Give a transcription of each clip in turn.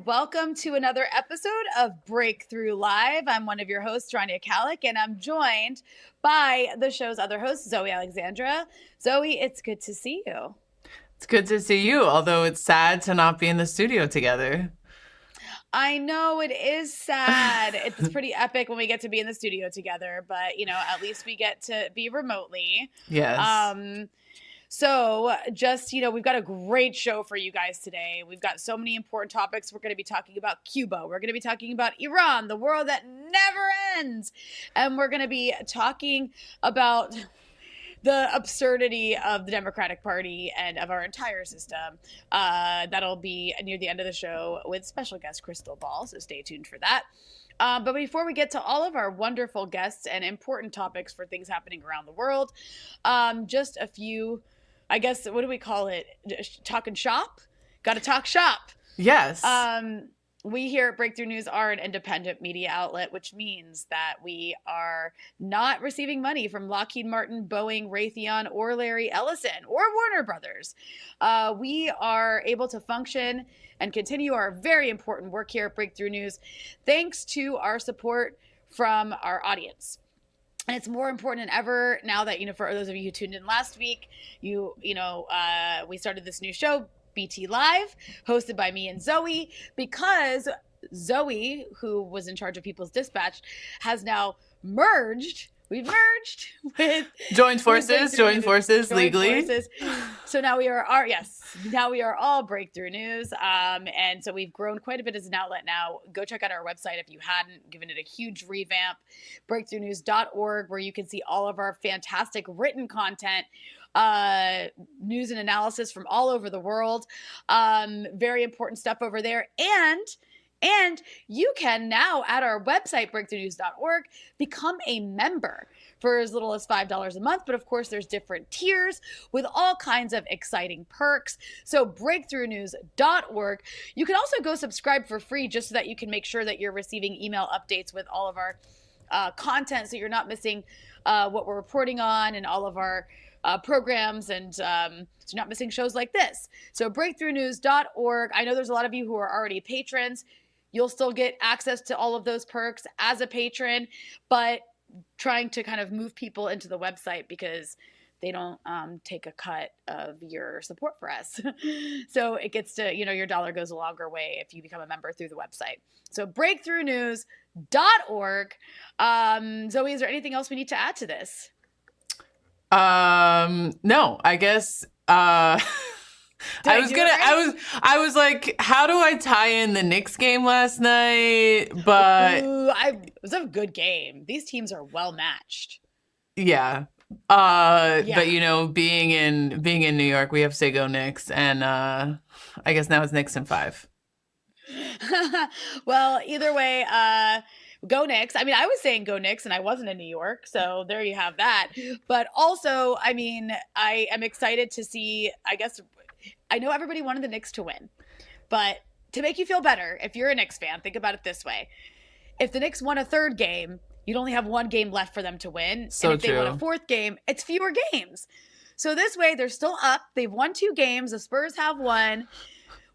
welcome to another episode of Breakthrough Live. I'm one of your hosts, Rania, Khalek, and I'm joined by the show's other host, Zoe Alexandra. Zoe, it's good to see you. It's good to see you, although it's sad to not be in the studio together. I know it is sad. It's pretty epic when we get to be in the studio together, but, at least we get to be remotely. Yes. So just, we've got a great show for you guys today. We've got so many important topics. We're going to be talking about Cuba. We're going to be talking about Iran, the world that never ends. And we're going to be talking about the absurdity of the Democratic Party and of our entire system. That'll be near the end of the show with special guest Krystal, so stay tuned for that. But before we get to all of our wonderful guests and important topics for things happening around the world, just a few, I guess, what do we call it? Talking shop? Got to talk shop. Yes. We here at Breakthrough News are an independent media outlet, which means that we are not receiving money from Lockheed Martin, Boeing, Raytheon, or Larry Ellison, or Warner Brothers. We are able to function and continue our very important work here at Breakthrough News thanks to our support from our audience. And it's more important than ever now that, for those of you who tuned in last week, we started this new show, BT Live, hosted by me and Zoe, because Zoe, who was in charge of People's Dispatch, has now merged. We've merged with joined forces legally. So now we are all Breakthrough News. And so we've grown quite a bit as an outlet now. Go check out our website if you hadn't, given it a huge revamp, breakthroughnews.org, where you can see all of our fantastic written content, news and analysis from all over the world. Very important stuff over there. And you can now, at our website, breakthroughnews.org, become a member for as little as $5 a month. But of course, there's different tiers with all kinds of exciting perks. So breakthroughnews.org. You can also go subscribe for free just so that you can make sure that you're receiving email updates with all of our content, so you're not missing what we're reporting on and all of our programs, and so you're not missing shows like this. So breakthroughnews.org. I know there's a lot of you who are already patrons. You'll still get access to all of those perks as a patron, but trying to kind of move people into the website because they don't take a cut of your support for us. So it gets to, your dollar goes a longer way if you become a member through the website. So breakthroughnews.org. Zoe, is there anything else we need to add to this? No, I guess, I was like, how do I tie in the Knicks game last night? But it was a good game. These teams are well matched. Yeah. But being in New York, we have to say go Knicks, and I guess now it's Knicks in 5. Well, either way, go Knicks. I mean, I was saying go Knicks and I wasn't in New York, so there you have that. But also, I mean, I am excited to see, I know everybody wanted the Knicks to win, but to make you feel better, if you're a Knicks fan, think about it this way. If the Knicks won a third game, you'd only have one game left for them to win. So and if they won a fourth game, it's fewer games. So this way, they're still up. They've won 2 games. The Spurs have 1.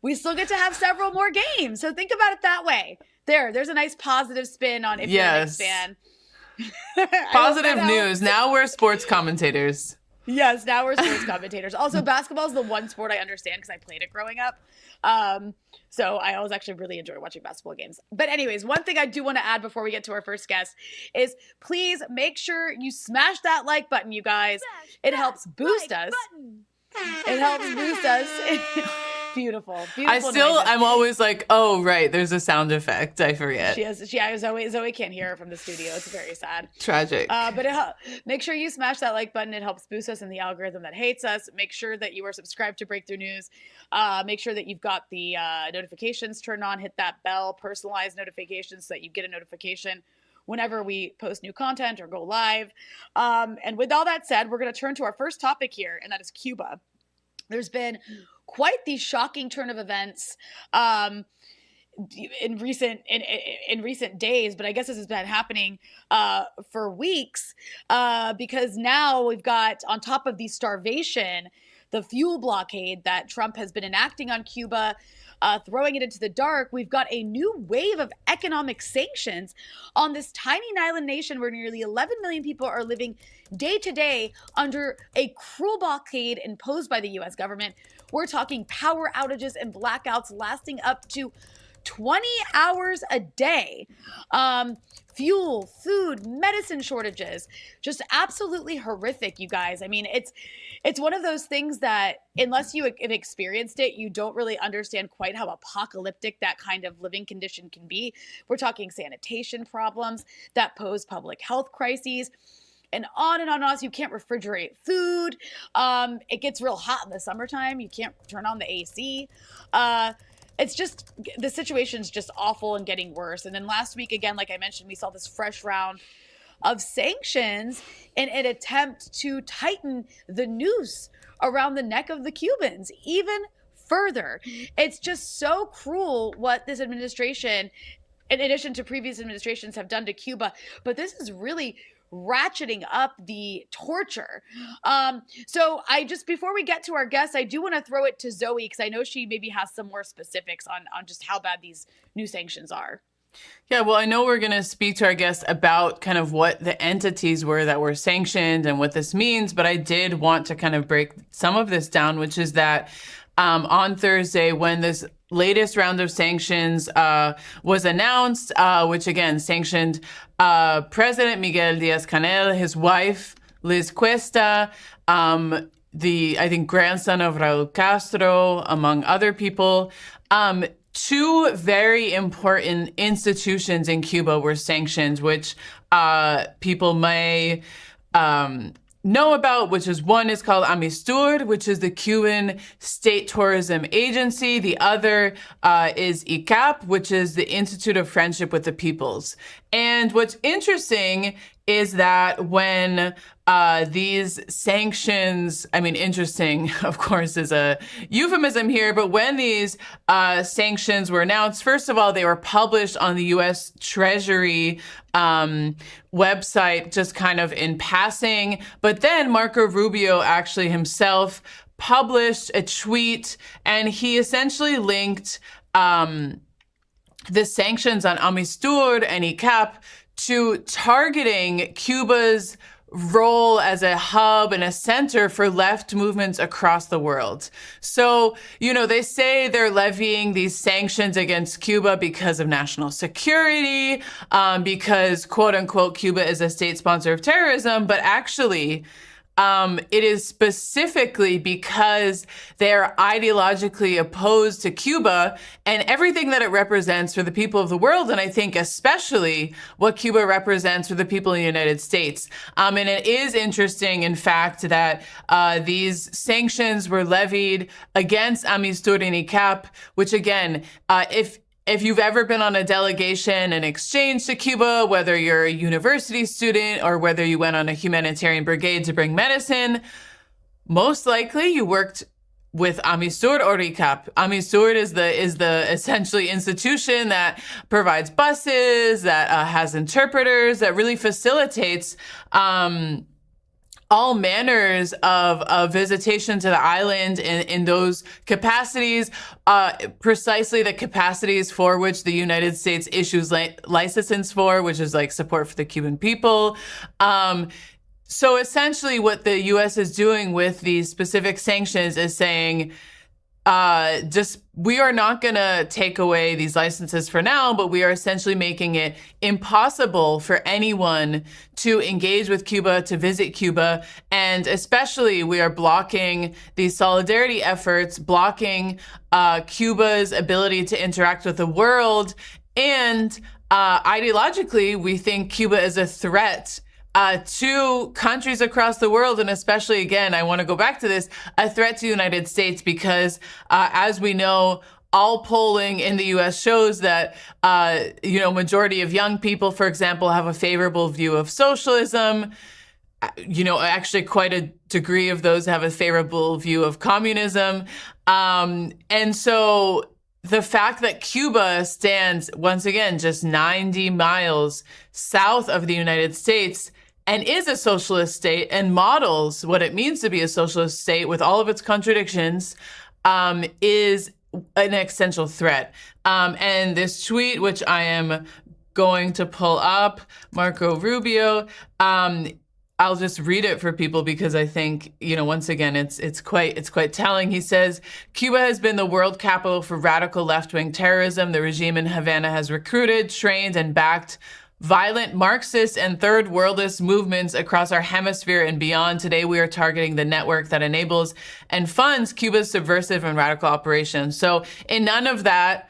We still get to have several more games. So think about it that way. There's a nice positive spin on if you're a Knicks fan. Positive news. Now we're sports commentators. Yes, now we're sports commentators. Also, basketball is the one sport I understand because I played it growing up. So I always actually really enjoy watching basketball games. But anyways, one thing I do want to add before we get to our first guest is please make sure you smash that like button, you guys. It helps boost us. It helps boost us. Beautiful. I'm always like, oh, right, there's a sound effect. I forget. Zoe can't hear it from the studio. It's very sad. Tragic. But make sure you smash that like button. It helps boost us in the algorithm that hates us. Make sure that you are subscribed to Breakthrough News. Make sure that you've got the notifications turned on. Hit that bell, personalized notifications, so that you get a notification whenever we post new content or go live. And with all that said, we're going to turn to our first topic here, and that is Cuba. There's been quite the shocking turn of events in recent days, but I guess this has been happening for weeks because now we've got, on top of the starvation the fuel blockade that Trump has been enacting on Cuba, throwing it into the dark, we've got a new wave of economic sanctions on this tiny island nation where nearly 11 million people are living day to day under a cruel blockade imposed by the U.S. government. We're talking power outages and blackouts lasting up to 20 hours a day. Fuel, food, medicine shortages, just absolutely horrific, you guys. I mean, it's one of those things that unless you have experienced it, you don't really understand quite how apocalyptic that kind of living condition can be. We're talking sanitation problems that pose public health crises. And on and on and on. So you can't refrigerate food. It gets real hot in the summertime. You can't turn on the AC. It's just, the situation's just awful and getting worse. And then last week, again, like I mentioned, we saw this fresh round of sanctions in an attempt to tighten the noose around the neck of the Cubans even further. It's just so cruel what this administration, in addition to previous administrations, have done to Cuba. But this is really ratcheting up the torture. So before we get to our guests, I do want to throw it to Zoe because I know she maybe has some more specifics on just how bad these new sanctions are. Yeah, well, I know we're going to speak to our guests about kind of what the entities were that were sanctioned and what this means, but I did want to kind of break some of this down, which is that on Thursday, when this latest round of sanctions was announced, which again sanctioned President Miguel Diaz-Canel, his wife Liz Cuesta, the I think grandson of Raúl Castro, among other people. Two very important institutions in Cuba were sanctioned, which people may know about, which is one is called Amistur, which is the Cuban State Tourism Agency. The other is ICAP, which is the Institute of Friendship with the Peoples. And what's interesting is that when these sanctions, I mean, interesting, of course, is a euphemism here, but when these sanctions were announced, first of all, they were published on the U.S. Treasury website, just kind of in passing. But then Marco Rubio actually himself published a tweet, and he essentially linked the sanctions on Amistur and ICAP to targeting Cuba's role as a hub and a center for left movements across the world. So, you know, they say they're levying these sanctions against Cuba because of national security, because, quote unquote, Cuba is a state sponsor of terrorism, but actually, it is specifically because they're ideologically opposed to Cuba and everything that it represents for the people of the world. And I think especially what Cuba represents for the people in the United States. And it is interesting, in fact, that these sanctions were levied against Amistur and ICAP, which again, if you've ever been on a delegation and exchange to Cuba, whether you're a university student or whether you went on a humanitarian brigade to bring medicine, most likely you worked with Amistur or ICAP. Amistur is the essentially institution that provides buses, that has interpreters, that really facilitates all manners of visitation to the island in those capacities, precisely the capacities for which the United States issues licenses for, which is like support for the Cuban people. So essentially what the U.S. is doing with these specific sanctions is saying, we are not going to take away these licenses for now, but we are essentially making it impossible for anyone to engage with Cuba, to visit Cuba. And especially we are blocking these solidarity efforts, blocking Cuba's ability to interact with the world. And ideologically, we think Cuba is a threat to countries across the world, and especially, again, I want to go back to this, a threat to the United States because, as we know, all polling in the U.S. shows that, majority of young people, for example, have a favorable view of socialism. Actually quite a degree of those have a favorable view of communism. And so the fact that Cuba stands, once again, just 90 miles south of the United States and is a socialist state and models what it means to be a socialist state with all of its contradictions, is an existential threat. And this tweet, which I am going to pull up, Marco Rubio, I'll just read it for people because I think, once again, it's quite telling. He says, Cuba has been the world capital for radical left-wing terrorism. The regime in Havana has recruited, trained, and backed violent Marxist and third worldist movements across our hemisphere and beyond. Today, we are targeting the network that enables and funds Cuba's subversive and radical operations. So in none of that,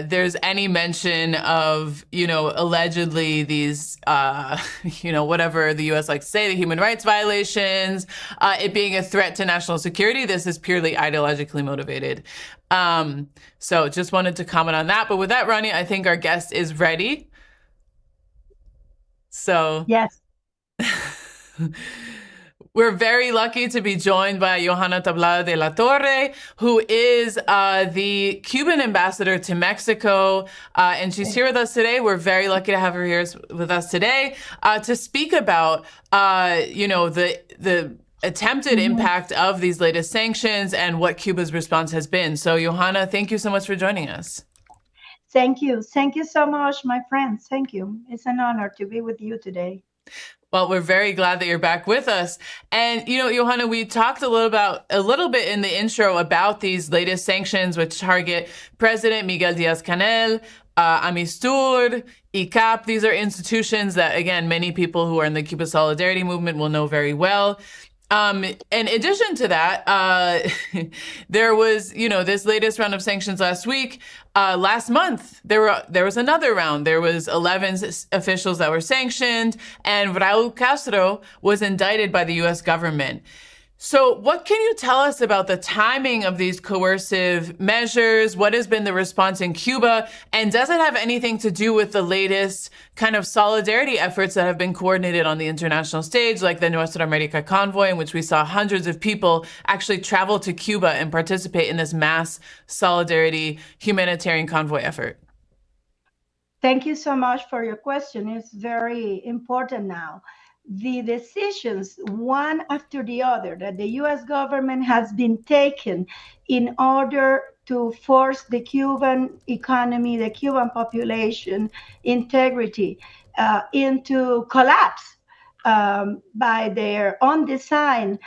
there's any mention of, allegedly these, whatever the U.S. likes to say, the human rights violations, it being a threat to national security. This is purely ideologically motivated. So just wanted to comment on that. But with that, Rania, I think our guest is ready. So yes. We're very lucky to be joined by Johanna Tablada de la Torre, who is the Cuban ambassador to Mexico, and she's here with us today. We're very lucky to have her here with us today to speak about, the attempted impact of these latest sanctions and what Cuba's response has been. So, Johanna, thank you so much for joining us. Thank you. Thank you so much, my friends. Thank you. It's an honor to be with you today. Well, we're very glad that you're back with us. And, Johanna, we talked a little bit in the intro about these latest sanctions, which target President Miguel Diaz-Canel, Amistur, ICAP. These are institutions that, again, many people who are in the Cuba Solidarity movement will know very well. In addition to that, there was, this latest round of sanctions last week. Last month, there was another round. There was 11 officials that were sanctioned, and Raul Castro was indicted by the U.S. government. So what can you tell us about the timing of these coercive measures? What has been the response in Cuba? And does it have anything to do with the latest kind of solidarity efforts that have been coordinated on the international stage, like the Nuestra America convoy, in which we saw hundreds of people actually travel to Cuba and participate in this mass solidarity humanitarian convoy effort? Thank you so much for your question. It's very important now. The decisions, one after the other, that the U.S. government has been taken in order to force the Cuban economy, the Cuban population integrity into collapse by their own design,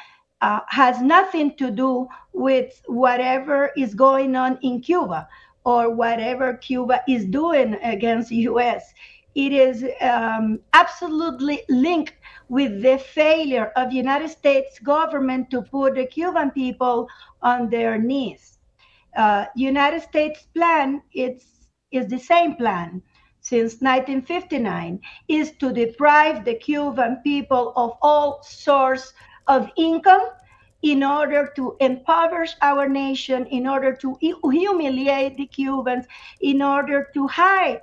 has nothing to do with whatever is going on in Cuba or whatever Cuba is doing against the U.S. It is absolutely linked with the failure of the United States government to put the Cuban people on their knees. United States plan is the same plan since 1959, is to deprive the Cuban people of all source of income in order to impoverish our nation, in order to humiliate the Cubans, in order to hide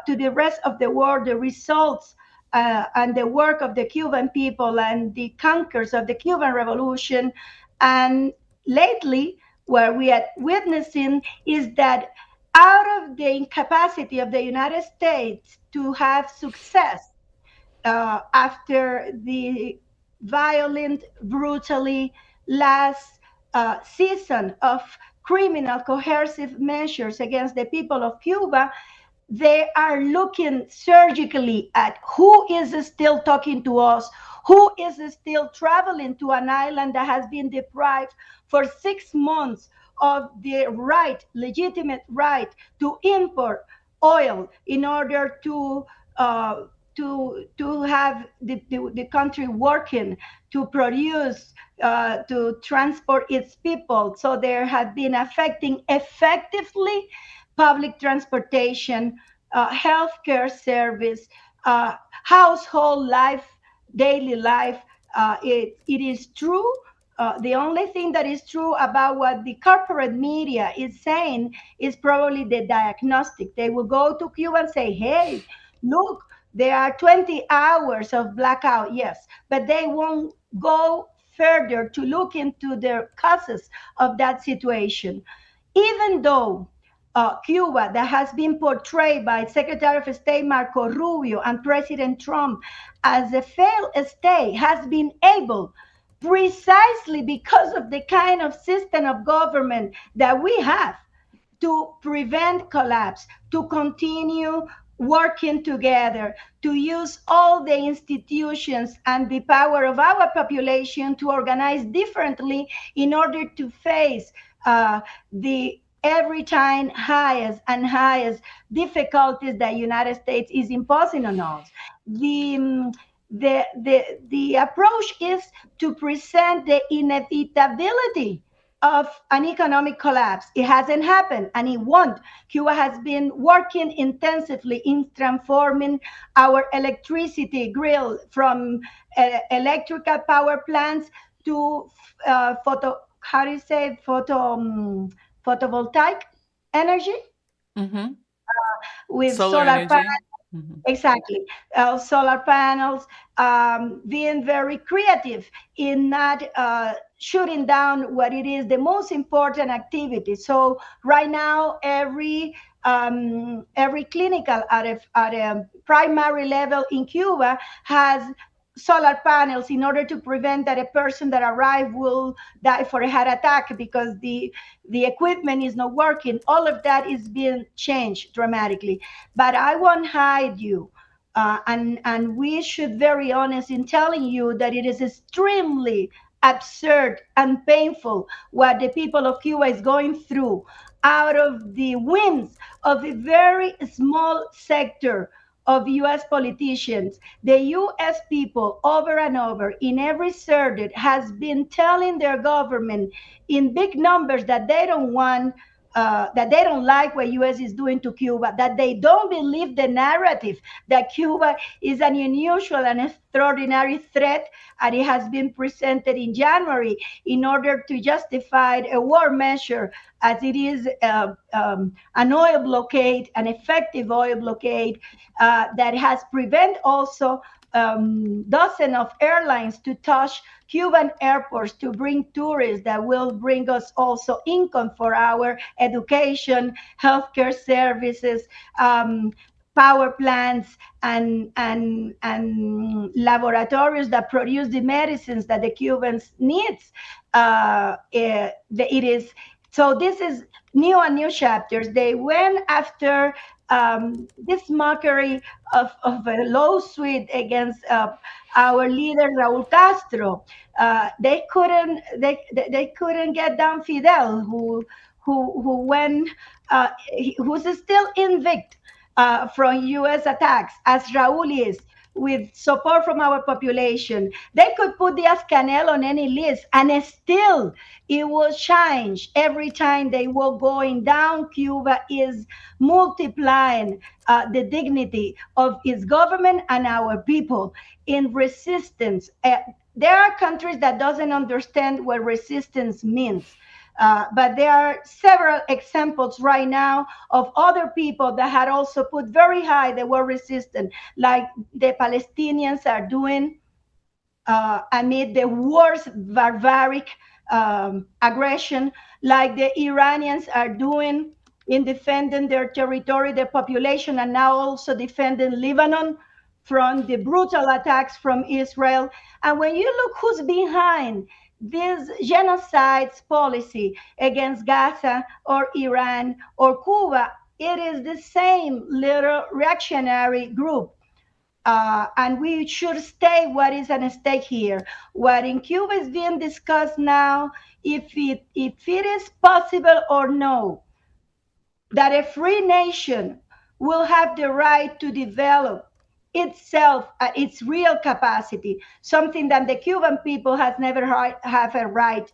to the rest of the world the results and the work of the Cuban people and the conquerors of the Cuban Revolution. And lately, what we are witnessing is that out of the incapacity of the United States to have success after the violent, brutally last season of criminal coercive measures against the people of Cuba, they are looking surgically at who is still talking to us, who is still traveling to an island that has been deprived for 6 months of the legitimate right to import oil in order to have the country working, to produce, to transport its people. So there have been affecting effectively public transportation, healthcare service, household life, daily life. It is true. The only thing that is true about what the corporate media is saying is probably the diagnostic. They will go to Cuba and say, hey, look, there are 20 hours of blackout, yes, but they won't go further to look into the causes of that situation. Even though Cuba that has been portrayed by Secretary of State Marco Rubio and President Trump as a failed state has been able, precisely because of the kind of system of government that we have, to prevent collapse, to continue working together, to use all the institutions and the power of our population to organize differently in order to face the every time highest and highest difficulties that United States is imposing on us. The, the approach is to present the inevitability of an economic collapse. It hasn't happened and it won't. Cuba has been working intensively in transforming our electricity grill from electrical power plants to how do you say, photovoltaic energy Mm-hmm. with Solar solar panels. energy. Mm-hmm. Exactly. Solar panels, being very creative in not shooting down what it is the most important activity. So right now, every clinical at a primary level in Cuba has solar panels in order to prevent that a person that arrived will die for a heart attack because the equipment is not working. All of that is being changed dramatically. But I won't hide you. And we should very honest in telling you that it is extremely absurd and painful what the people of Cuba is going through out of the whims of a very small sector of US politicians. The US people over and over in every circuit has been telling their government in big numbers that they don't want that they don't like what US is doing to Cuba, that they don't believe the narrative that Cuba is an unusual and extraordinary threat, and it has been presented in January in order to justify a war measure as it is an oil blockade, an effective oil blockade that has prevented also dozens of airlines to touch Cuban airports to bring tourists that will bring us also income for our education, healthcare services, power plants, and laboratories that produce the medicines that the Cubans needs. It is so. This is new chapters. They went after this mockery of a lawsuit against our leader Raúl Castro. They couldn't get down Fidel, who went who's still invicт from U.S. attacks, as Raúl is, with support from our population. They could put Diaz-Canel on any list, and still it will change every time they were going down. Cuba is multiplying the dignity of its government and our people in resistance. There are countries that doesn't understand what resistance means. But there are several examples right now of other people that had also put very high the word resistant, like the Palestinians are doing amid the worst barbaric aggression, like the Iranians are doing in defending their territory, their population, and now also defending Lebanon from the brutal attacks from Israel. And when you look who's behind this genocide policy against Gaza or Iran or Cuba, it is the same little reactionary group. And we should stay what is at stake here. What in Cuba is being discussed now, if it is possible or no, that a free nation will have the right to develop itself at its real capacity, something that the Cuban people has never have a right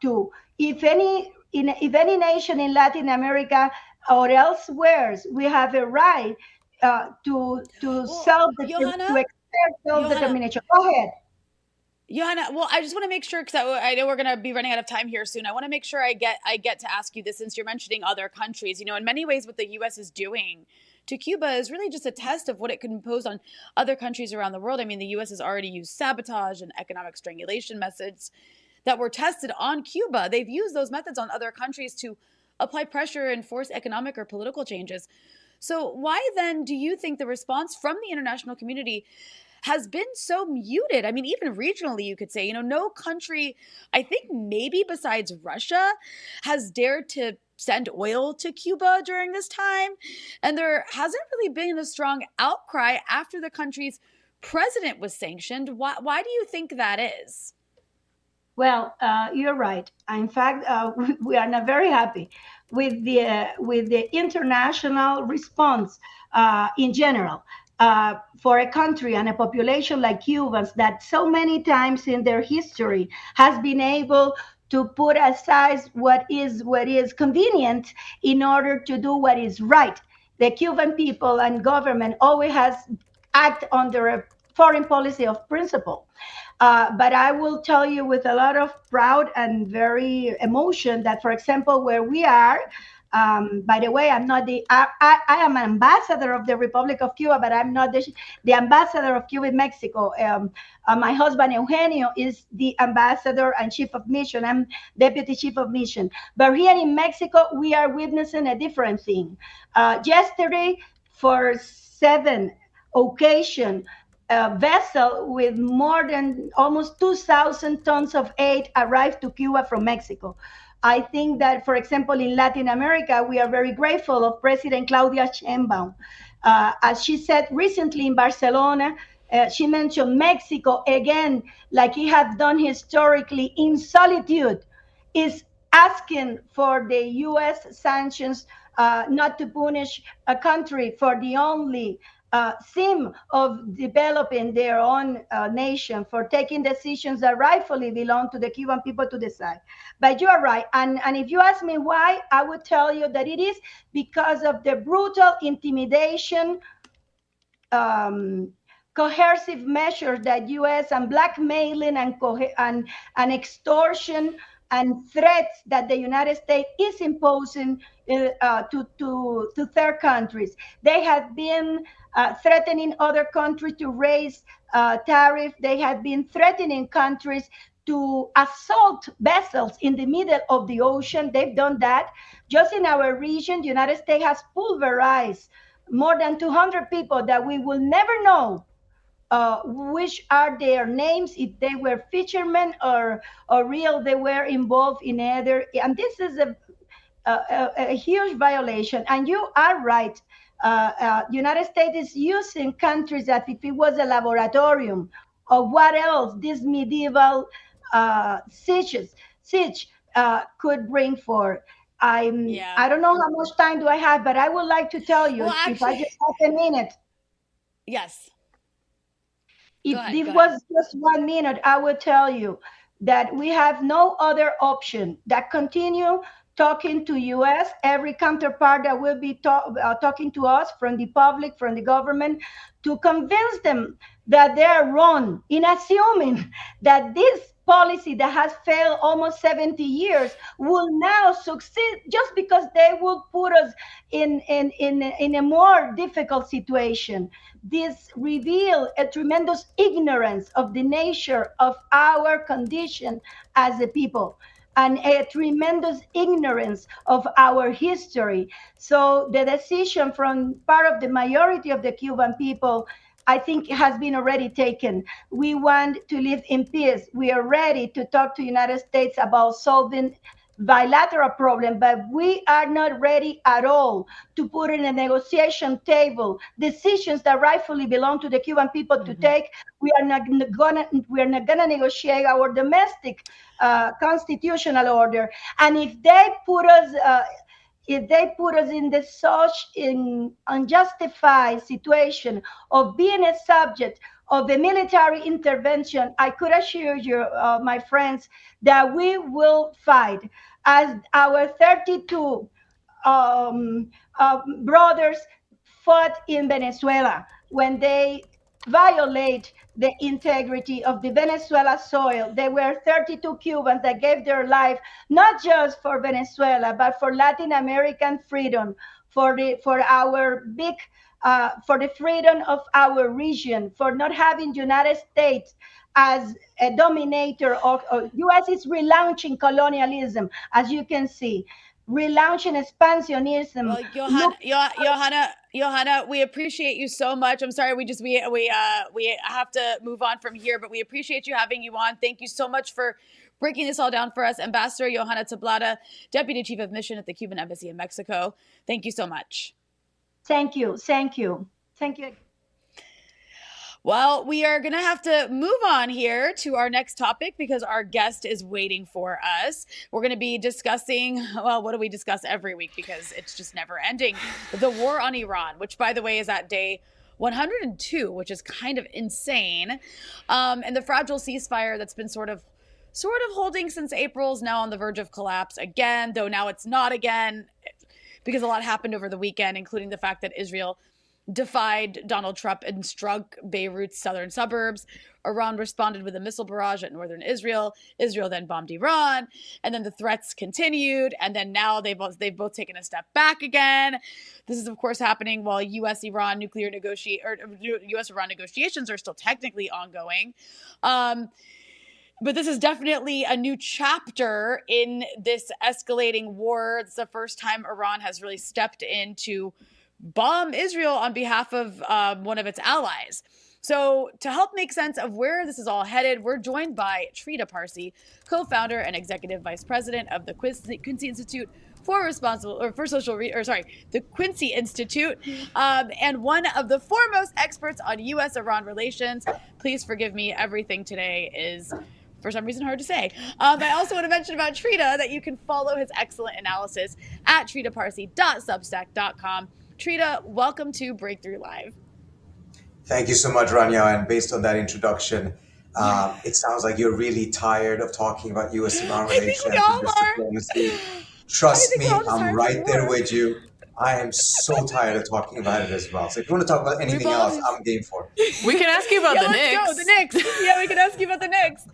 to. If any nation in Latin America or elsewhere, we have a right to self-determination. Go ahead. Johanna, well, I just want to make sure, because I know we're going to be running out of time here soon. I want to make sure I get to ask you this, since you're mentioning other countries. In many ways, what the U.S. is doing to Cuba is really just a test of what it can impose on other countries around the world. I mean, the U.S. has already used sabotage and economic strangulation methods that were tested on Cuba. They've used those methods on other countries to apply pressure and force economic or political changes. So, why then do you think the response from the international community has been so muted? I mean, even regionally, you could say, no country, I think maybe besides Russia, has dared to send oil to Cuba during this time. And there hasn't really been a strong outcry after the country's president was sanctioned. Why do you think that is? Well, you're right. In fact, we are not very happy with the international response in general for a country and a population like Cubans that so many times in their history has been able to put aside what is convenient in order to do what is right. The Cuban people and government always has act under a foreign policy of principle. But I will tell you with a lot of proud and very emotion that, for example, where we are, by the way, I'm not I am an ambassador of the Republic of Cuba, but I'm not the ambassador of Cuba in Mexico. My husband, Eugenio, is the ambassador and chief of mission. I'm deputy chief of mission. But here in Mexico, we are witnessing a different thing. Yesterday, for 7 occasions, a vessel with more than almost 2,000 tons of aid arrived to Cuba from Mexico. I think that, for example, in Latin America, we are very grateful of President Claudia Sheinbaum. As she said recently in Barcelona, she mentioned Mexico again, like he has done historically in solitude, is asking for the U.S. sanctions not to punish a country for the only theme of developing their own nation, for taking decisions that rightfully belong to the Cuban people to decide. But you are right. And if you ask me why, I would tell you that it is because of the brutal intimidation, um, coercive measures that U.S. and blackmailing and extortion and threats that the United States is imposing to third countries. They have been threatening other countries to raise tariff. They have been threatening countries to assault vessels in the middle of the ocean. They've done that. Just in our region, the United States has pulverized more than 200 people that we will never know which are their names, if they were fishermen or real they were involved in either. And this is a huge violation. And you are right. United States is using countries as if it was a laboratorium of what else this medieval siege could bring forth. Yeah. I don't know how much time do I have, but I would like to tell you, Well, if I actually, just have a minute, yes. Go if ahead. this Go ahead. was just 1 minute, I would tell you that we have no other option that continue talking to us, every counterpart that will be talking to us from the public, from the government, to convince them that they are wrong in assuming that this policy that has failed almost 70 years will now succeed just because they will put us in a more difficult situation. This reveal a tremendous ignorance of the nature of our condition as a people, and a tremendous ignorance of our history. So the decision from part of the majority of the Cuban people, I think, has been already taken. We want to live in peace. We are ready to talk to the United States about solving bilateral problem, but we are not ready at all to put in a negotiation table decisions that rightfully belong to the Cuban people to take. We are not gonna negotiate our domestic constitutional order. And if they put us in the such in unjustified situation of being a subject of a military intervention, I could assure you, my friends, that we will fight as our 32 brothers fought in Venezuela when they violate the integrity of the Venezuela soil. There were 32 Cubans that gave their life not just for Venezuela, but for Latin American freedom, for our big for the freedom of our region, for not having United States as a dominator. Or U.S. is relaunching colonialism, as you can see. relaunching expansionism. Well, Johanna, we appreciate you so much. I'm sorry, we have to move on from here, but we appreciate you having you on. Thank you so much for breaking this all down for us, Ambassador Johanna Tablada, Deputy Chief of Mission at the Cuban Embassy in Mexico. Thank you so much. Thank you. Thank you. Thank you. Well, we are going to have to move on here to our next topic because our guest is waiting for us. We're going to be discussing, well, what do we discuss every week because it's just never ending? The war on Iran, which, by the way, is at day 102, which is kind of insane. And the fragile ceasefire that's been sort of holding since April is now on the verge of collapse again, though now it's not again because a lot happened over the weekend, including the fact that Israel defied Donald Trump and struck Beirut's southern suburbs. Iran responded with a missile barrage at northern Israel. Israel then bombed Iran, and then the threats continued, and then now they've both taken a step back again. This is, of course, happening while U.S.-Iran U.S.-Iran negotiations are still technically ongoing. But this is definitely a new chapter in this escalating war. It's the first time Iran has really stepped in to bomb Israel on behalf of one of its allies. So to help make sense of where this is all headed, we're joined by Trita Parsi, co-founder and executive vice president of the Quincy Institute the Quincy Institute, and one of the foremost experts on U.S.-Iran relations. Please forgive me, everything today is, for some reason, hard to say. I also want to mention about Trita that you can follow his excellent analysis at tritaparsi.substack.com. Trita, welcome to Breakthrough Live. Thank you so much, Rania. And based on that introduction, it sounds like you're really tired of talking about U.S.-Iran relations and diplomacy. Trust me, I'm right there with you. I am so tired of talking about it as well. So if you want to talk about anything else, I'm game for it. We can ask you about the Knicks. Let's go, the Knicks. Yeah, we can ask you about the Knicks.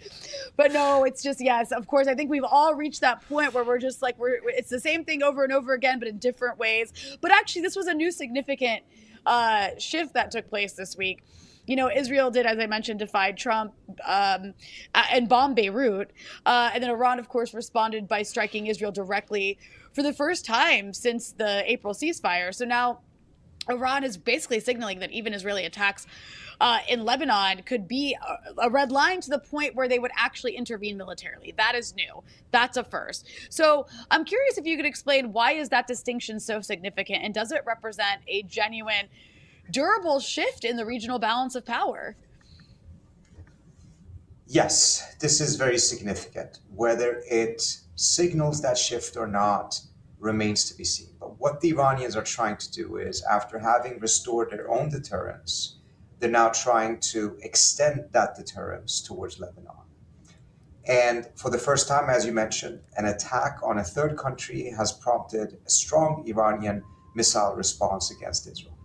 But no, it's just, yes, of course, I think we've all reached that point where we're just like, it's the same thing over and over again, but in different ways. But actually, this was a new significant shift that took place this week. You know, Israel did, as I mentioned, defy Trump and bomb Beirut. And then Iran, of course, responded by striking Israel directly for the first time since the April ceasefire. So now Iran is basically signaling that even Israeli attacks in Lebanon could be a red line to the point where they would actually intervene militarily. That is new. That's a first. So I'm curious if you could explain, why is that distinction so significant? And does it represent a genuine, durable shift in the regional balance of power? Yes, this is very significant. Whether it signals that shift or not remains to be seen. But what the Iranians are trying to do is, after having restored their own deterrence, they're now trying to extend that deterrence towards Lebanon. And for the first time, as you mentioned, an attack on a third country has prompted a strong Iranian missile response against Israel.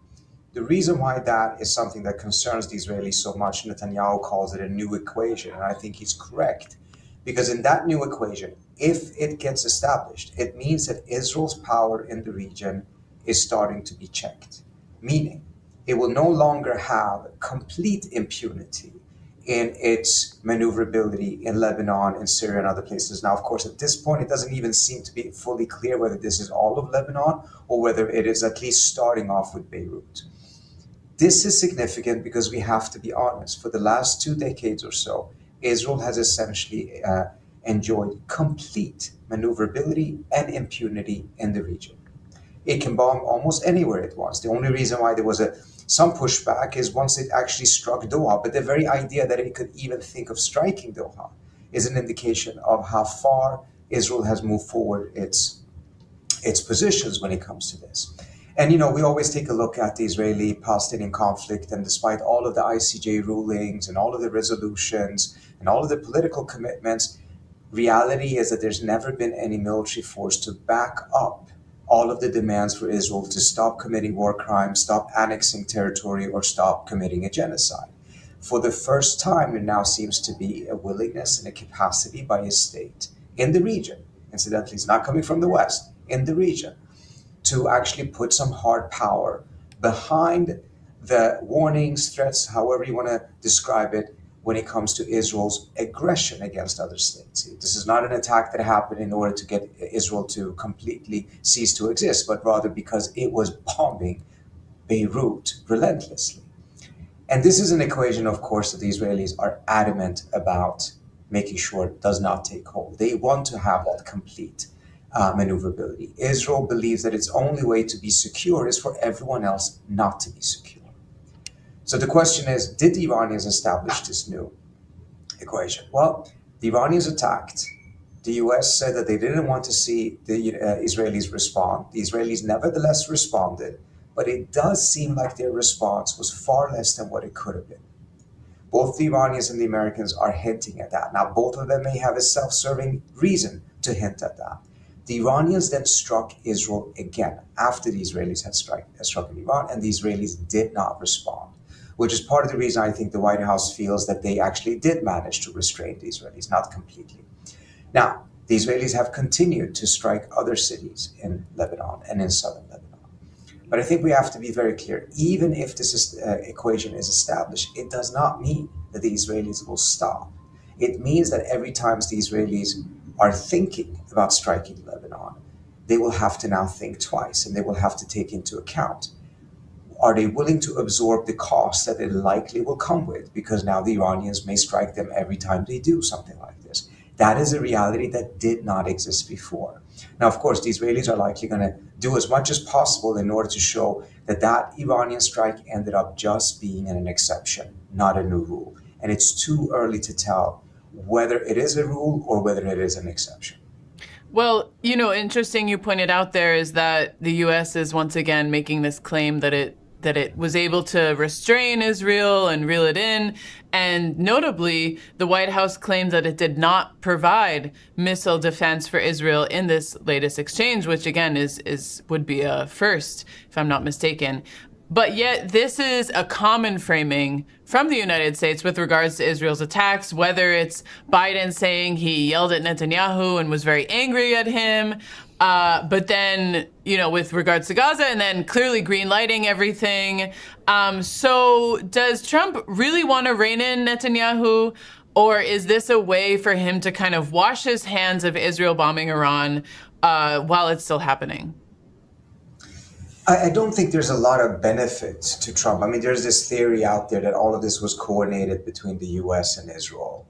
The reason why that is something that concerns the Israelis so much, Netanyahu calls it a new equation, and I think he's correct, because in that new equation, if it gets established, it means that Israel's power in the region is starting to be checked, meaning it will no longer have complete impunity in its maneuverability in Lebanon, in Syria, and other places. Now, of course, at this point, it doesn't even seem to be fully clear whether this is all of Lebanon or whether it is at least starting off with Beirut. This is significant because we have to be honest. For the last 2 decades or so, Israel has essentially enjoyed complete maneuverability and impunity in the region. It can bomb almost anywhere it wants. The only reason why there was some pushback is once it actually struck Doha. But the very idea that it could even think of striking Doha is an indication of how far Israel has moved forward its positions when it comes to this. And, you know, we always take a look at the Israeli-Palestinian conflict, and despite all of the ICJ rulings and all of the resolutions and all of the political commitments, reality is that there's never been any military force to back up all of the demands for Israel to stop committing war crimes, stop annexing territory, or stop committing a genocide. For the first time, there now seems to be a willingness and a capacity by a state in the region, incidentally, it's not coming from the West, in the region, to actually put some hard power behind the warnings, threats, however you want to describe it, when it comes to Israel's aggression against other states. This is not an attack that happened in order to get Israel to completely cease to exist, but rather because it was bombing Beirut relentlessly. And this is an equation, of course, that the Israelis are adamant about making sure it does not take hold. They want to have that complete maneuverability. Israel believes that its only way to be secure is for everyone else not to be secure. So the question is, did the Iranians establish this new equation? Well, the Iranians attacked. The US said that they didn't want to see the Israelis respond. The Israelis nevertheless responded, but it does seem like their response was far less than what it could have been. Both the Iranians and the Americans are hinting at that. Now, both of them may have a self-serving reason to hint at that. The Iranians then struck Israel again after the Israelis had struck Iran, and the Israelis did not respond, which is part of the reason I think the White House feels that they actually did manage to restrain the Israelis, not completely. Now, the Israelis have continued to strike other cities in Lebanon and in southern Lebanon. But I think we have to be very clear. Even if this equation is established, it does not mean that the Israelis will stop. It means that every time the Israelis are thinking about striking Lebanon, they will have to now think twice, and they will have to take into account, are they willing to absorb the cost that it likely will come with? Because now the Iranians may strike them every time they do something like this. That is a reality that did not exist before. Now, of course, the Israelis are likely going to do as much as possible in order to show that that Iranian strike ended up just being an exception, not a new rule. And it's too early to tell whether it is a rule or whether it is an exception. Well, interesting you pointed out there is that the U.S. is once again making this claim that it was able to restrain Israel and reel it in. And notably, the White House claimed that it did not provide missile defense for Israel in this latest exchange, which again would be a first, if I'm not mistaken. But yet this is a common framing from the United States with regards to Israel's attacks, whether it's Biden saying he yelled at Netanyahu and was very angry at him, but then, with regards to Gaza, and then clearly green lighting everything. So does Trump really want to rein in Netanyahu, or is this a way for him to kind of wash his hands of Israel bombing Iran while it's still happening? I don't think there's a lot of benefit to Trump. I mean, there's this theory out there that all of this was coordinated between the US and Israel.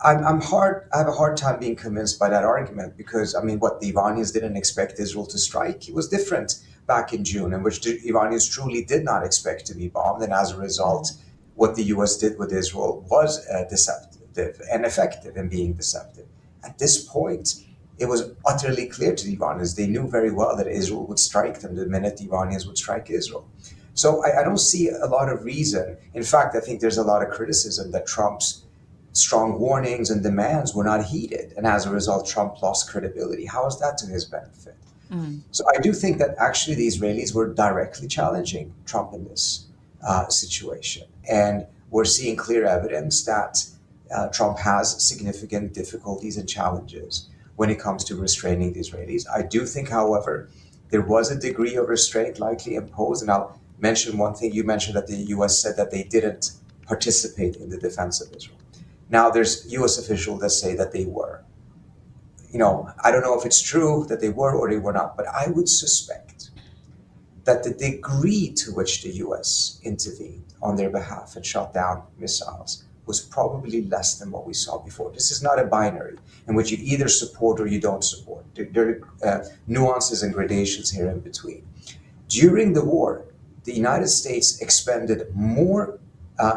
I have a hard time being convinced by that argument because, what the Iranians didn't expect Israel to strike. It was different back in June, in which the Iranians truly did not expect to be bombed. And as a result, what the US did with Israel was deceptive and effective in being deceptive. At this point, it was utterly clear to the Iranians. They knew very well that Israel would strike them the minute the Iranians would strike Israel. So I don't see a lot of reason. In fact, I think there's a lot of criticism that Trump's strong warnings and demands were not heeded. And as a result, Trump lost credibility. How is that to his benefit? So I do think that actually the Israelis were directly challenging Trump in this situation. And we're seeing clear evidence that Trump has significant difficulties and challenges when it comes to restraining the Israelis. I do think, however, there was a degree of restraint likely imposed. And I'll mention one thing. You mentioned that the US said that they didn't participate in the defense of Israel. Now, there's US officials that say that they were. I don't know if it's true that they were or they were not, but I would suspect that the degree to which the US intervened on their behalf and shot down missiles was probably less than what we saw before. This is not a binary in which you either support or you don't support. There are nuances and gradations here in between. During the war, the United States expended more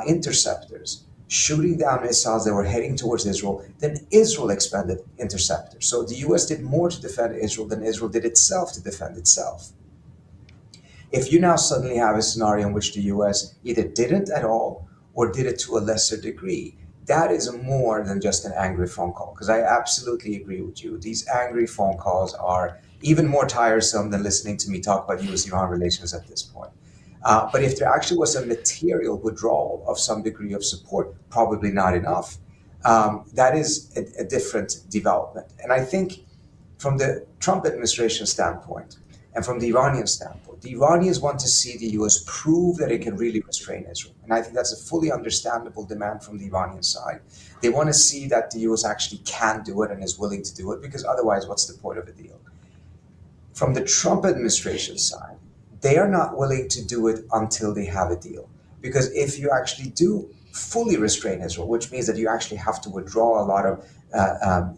interceptors shooting down missiles that were heading towards Israel than Israel expended interceptors. So the US did more to defend Israel than Israel did itself to defend itself. If you now suddenly have a scenario in which the US either didn't at all or did it to a lesser degree, that is more than just an angry phone call. Because I absolutely agree with you. These angry phone calls are even more tiresome than listening to me talk about US-Iran relations at this point. But if there actually was a material withdrawal of some degree of support, probably not enough, that is a different development. And I think from the Trump administration standpoint and from the Iranian standpoint, The Iranians want to see the US prove that it can really restrain Israel. And I think that's a fully understandable demand from the Iranian side. They want to see that the US actually can do it and is willing to do it, because otherwise, what's the point of a deal? From the Trump administration side, they are not willing to do it until they have a deal. Because if you actually do fully restrain Israel, which means that you actually have to withdraw a lot of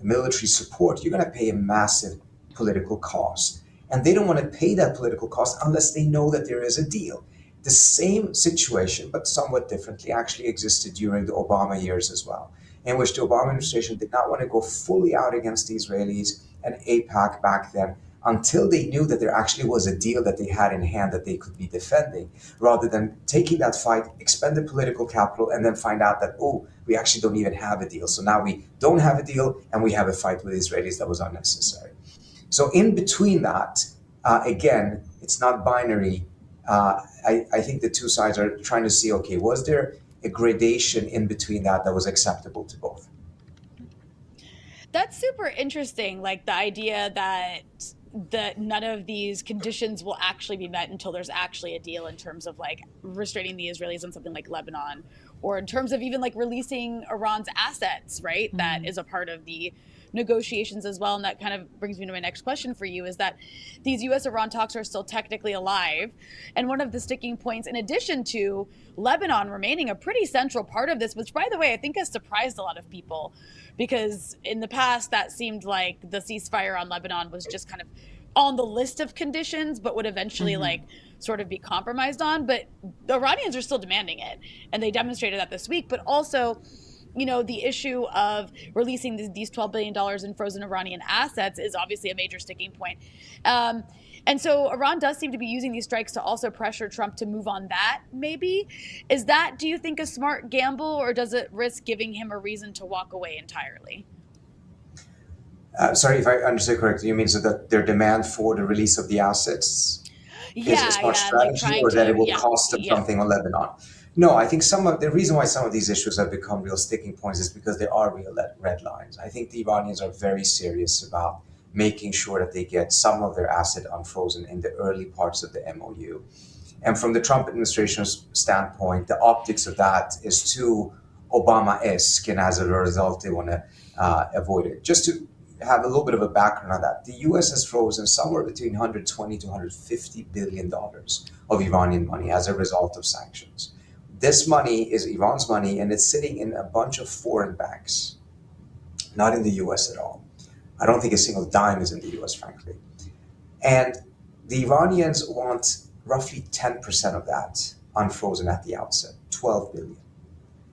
military support, you're going to pay a massive political cost. And they don't want to pay that political cost unless they know that there is a deal. The same situation, but somewhat differently, actually existed during the Obama years as well, in which the Obama administration did not want to go fully out against the Israelis and AIPAC back then until they knew that there actually was a deal that they had in hand that they could be defending, rather than taking that fight, expend the political capital, and then find out that, oh, we actually don't even have a deal. So now we don't have a deal and we have a fight with the Israelis that was unnecessary. So in between that, again, it's not binary. I think the two sides are trying to see, okay, was there a gradation in between that was acceptable to both? That's super interesting. Like the idea that none of these conditions will actually be met until there's actually a deal, in terms of like restraining the Israelis on something like Lebanon, or in terms of even like releasing Iran's assets, right? Mm-hmm. That is a part of the negotiations as well. And that kind of brings me to my next question for you, is that these US-Iran talks are still technically alive. And one of the sticking points, in addition to Lebanon remaining a pretty central part of this, which by the way, I think has surprised a lot of people, because in the past that seemed like the ceasefire on Lebanon was just kind of on the list of conditions, but would eventually like sort of be compromised on. But the Iranians are still demanding it. And they demonstrated that this week. But also, you know, the issue of releasing these $12 billion in frozen Iranian assets is obviously a major sticking point. And so Iran does seem to be using these strikes to also pressure Trump to move on that, maybe. Is that, do you think, a smart gamble, or does it risk giving him a reason to walk away entirely? Sorry, if I understood correctly, you mean so that their demand for the release of the assets is a smart strategy, like, or that it will cost them something on Lebanon? No, I think the reason why some of these issues have become real sticking points is because they are real red lines. I think the Iranians are very serious about making sure that they get some of their asset unfrozen in the early parts of the MOU. And from the Trump administration's standpoint, the optics of that is too Obama-esque, and as a result, they want to avoid it. Just to have a little bit of a background on that, the U.S. has frozen somewhere between $120 to $150 billion of Iranian money as a result of sanctions. This money is Iran's money, and it's sitting in a bunch of foreign banks, not in the U.S. at all. I don't think a single dime is in the U.S., frankly. And the Iranians want roughly 10% of that unfrozen at the outset, 12 billion.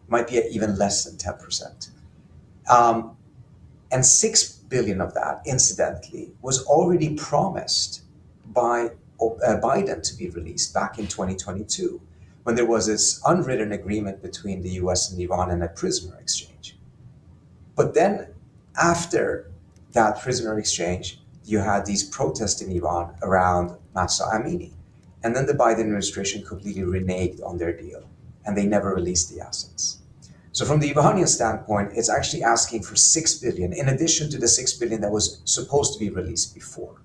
Might be even less than 10%. And 6 billion of that, incidentally, was already promised by Biden to be released back in 2022, when there was this unwritten agreement between the US and Iran and a prisoner exchange. But then after that prisoner exchange, you had these protests in Iran around Mahsa Amini. And then the Biden administration completely reneged on their deal, and they never released the assets. So from the Iranian standpoint, it's actually asking for 6 billion, in addition to the 6 billion that was supposed to be released before.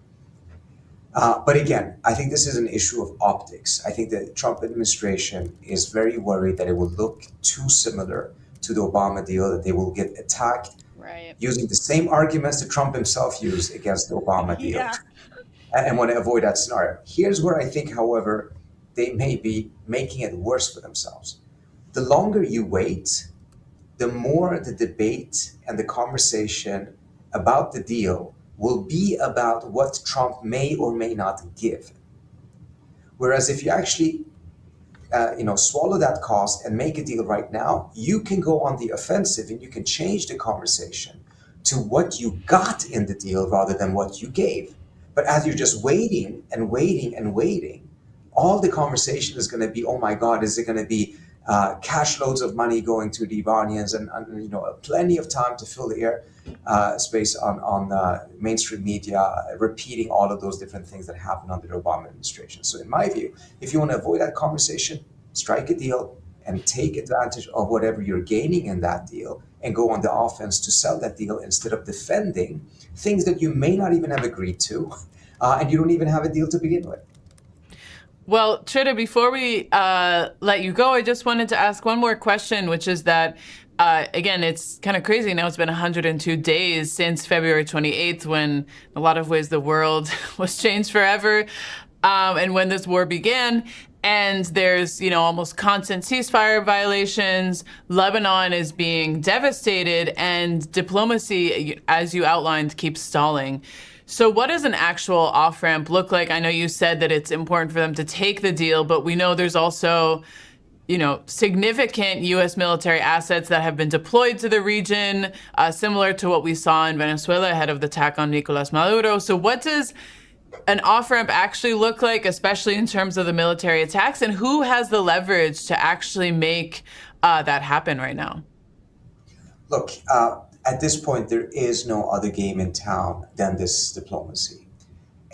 But again, I think this is an issue of optics. I think the Trump administration is very worried that it will look too similar to the Obama deal, that they will get attacked using the same arguments that Trump himself used against the Obama deal, and want to avoid that scenario. Here's where I think, however, they may be making it worse for themselves. The longer you wait, the more the debate and the conversation about the deal will be about what Trump may or may not give. Whereas if you actually swallow that cost and make a deal right now, you can go on the offensive and you can change the conversation to what you got in the deal rather than what you gave. But as you're just waiting and waiting and waiting, all the conversation is going to be, oh my God, is it going to be cash loads of money going to the Iranians, and plenty of time to fill the air space on mainstream media, repeating all of those different things that happened under the Obama administration. So in my view, if you want to avoid that conversation, strike a deal and take advantage of whatever you're gaining in that deal and go on the offense to sell that deal instead of defending things that you may not even have agreed to, and you don't even have a deal to begin with. Well, Trita, before we let you go, I just wanted to ask one more question, which is that, again, it's kind of crazy. Now it's been 102 days since February 28th, when in a lot of ways the world was changed forever, and when this war began. And there's, almost constant ceasefire violations. Lebanon is being devastated, and diplomacy, as you outlined, keeps stalling. So what does an actual off-ramp look like? I know you said that it's important for them to take the deal, but we know there's also, significant U.S. military assets that have been deployed to the region, similar to what we saw in Venezuela ahead of the attack on Nicolas Maduro. So what does an off-ramp actually look like, especially in terms of the military attacks, and who has the leverage to actually make that happen right now? Look, at this point, there is no other game in town than this diplomacy.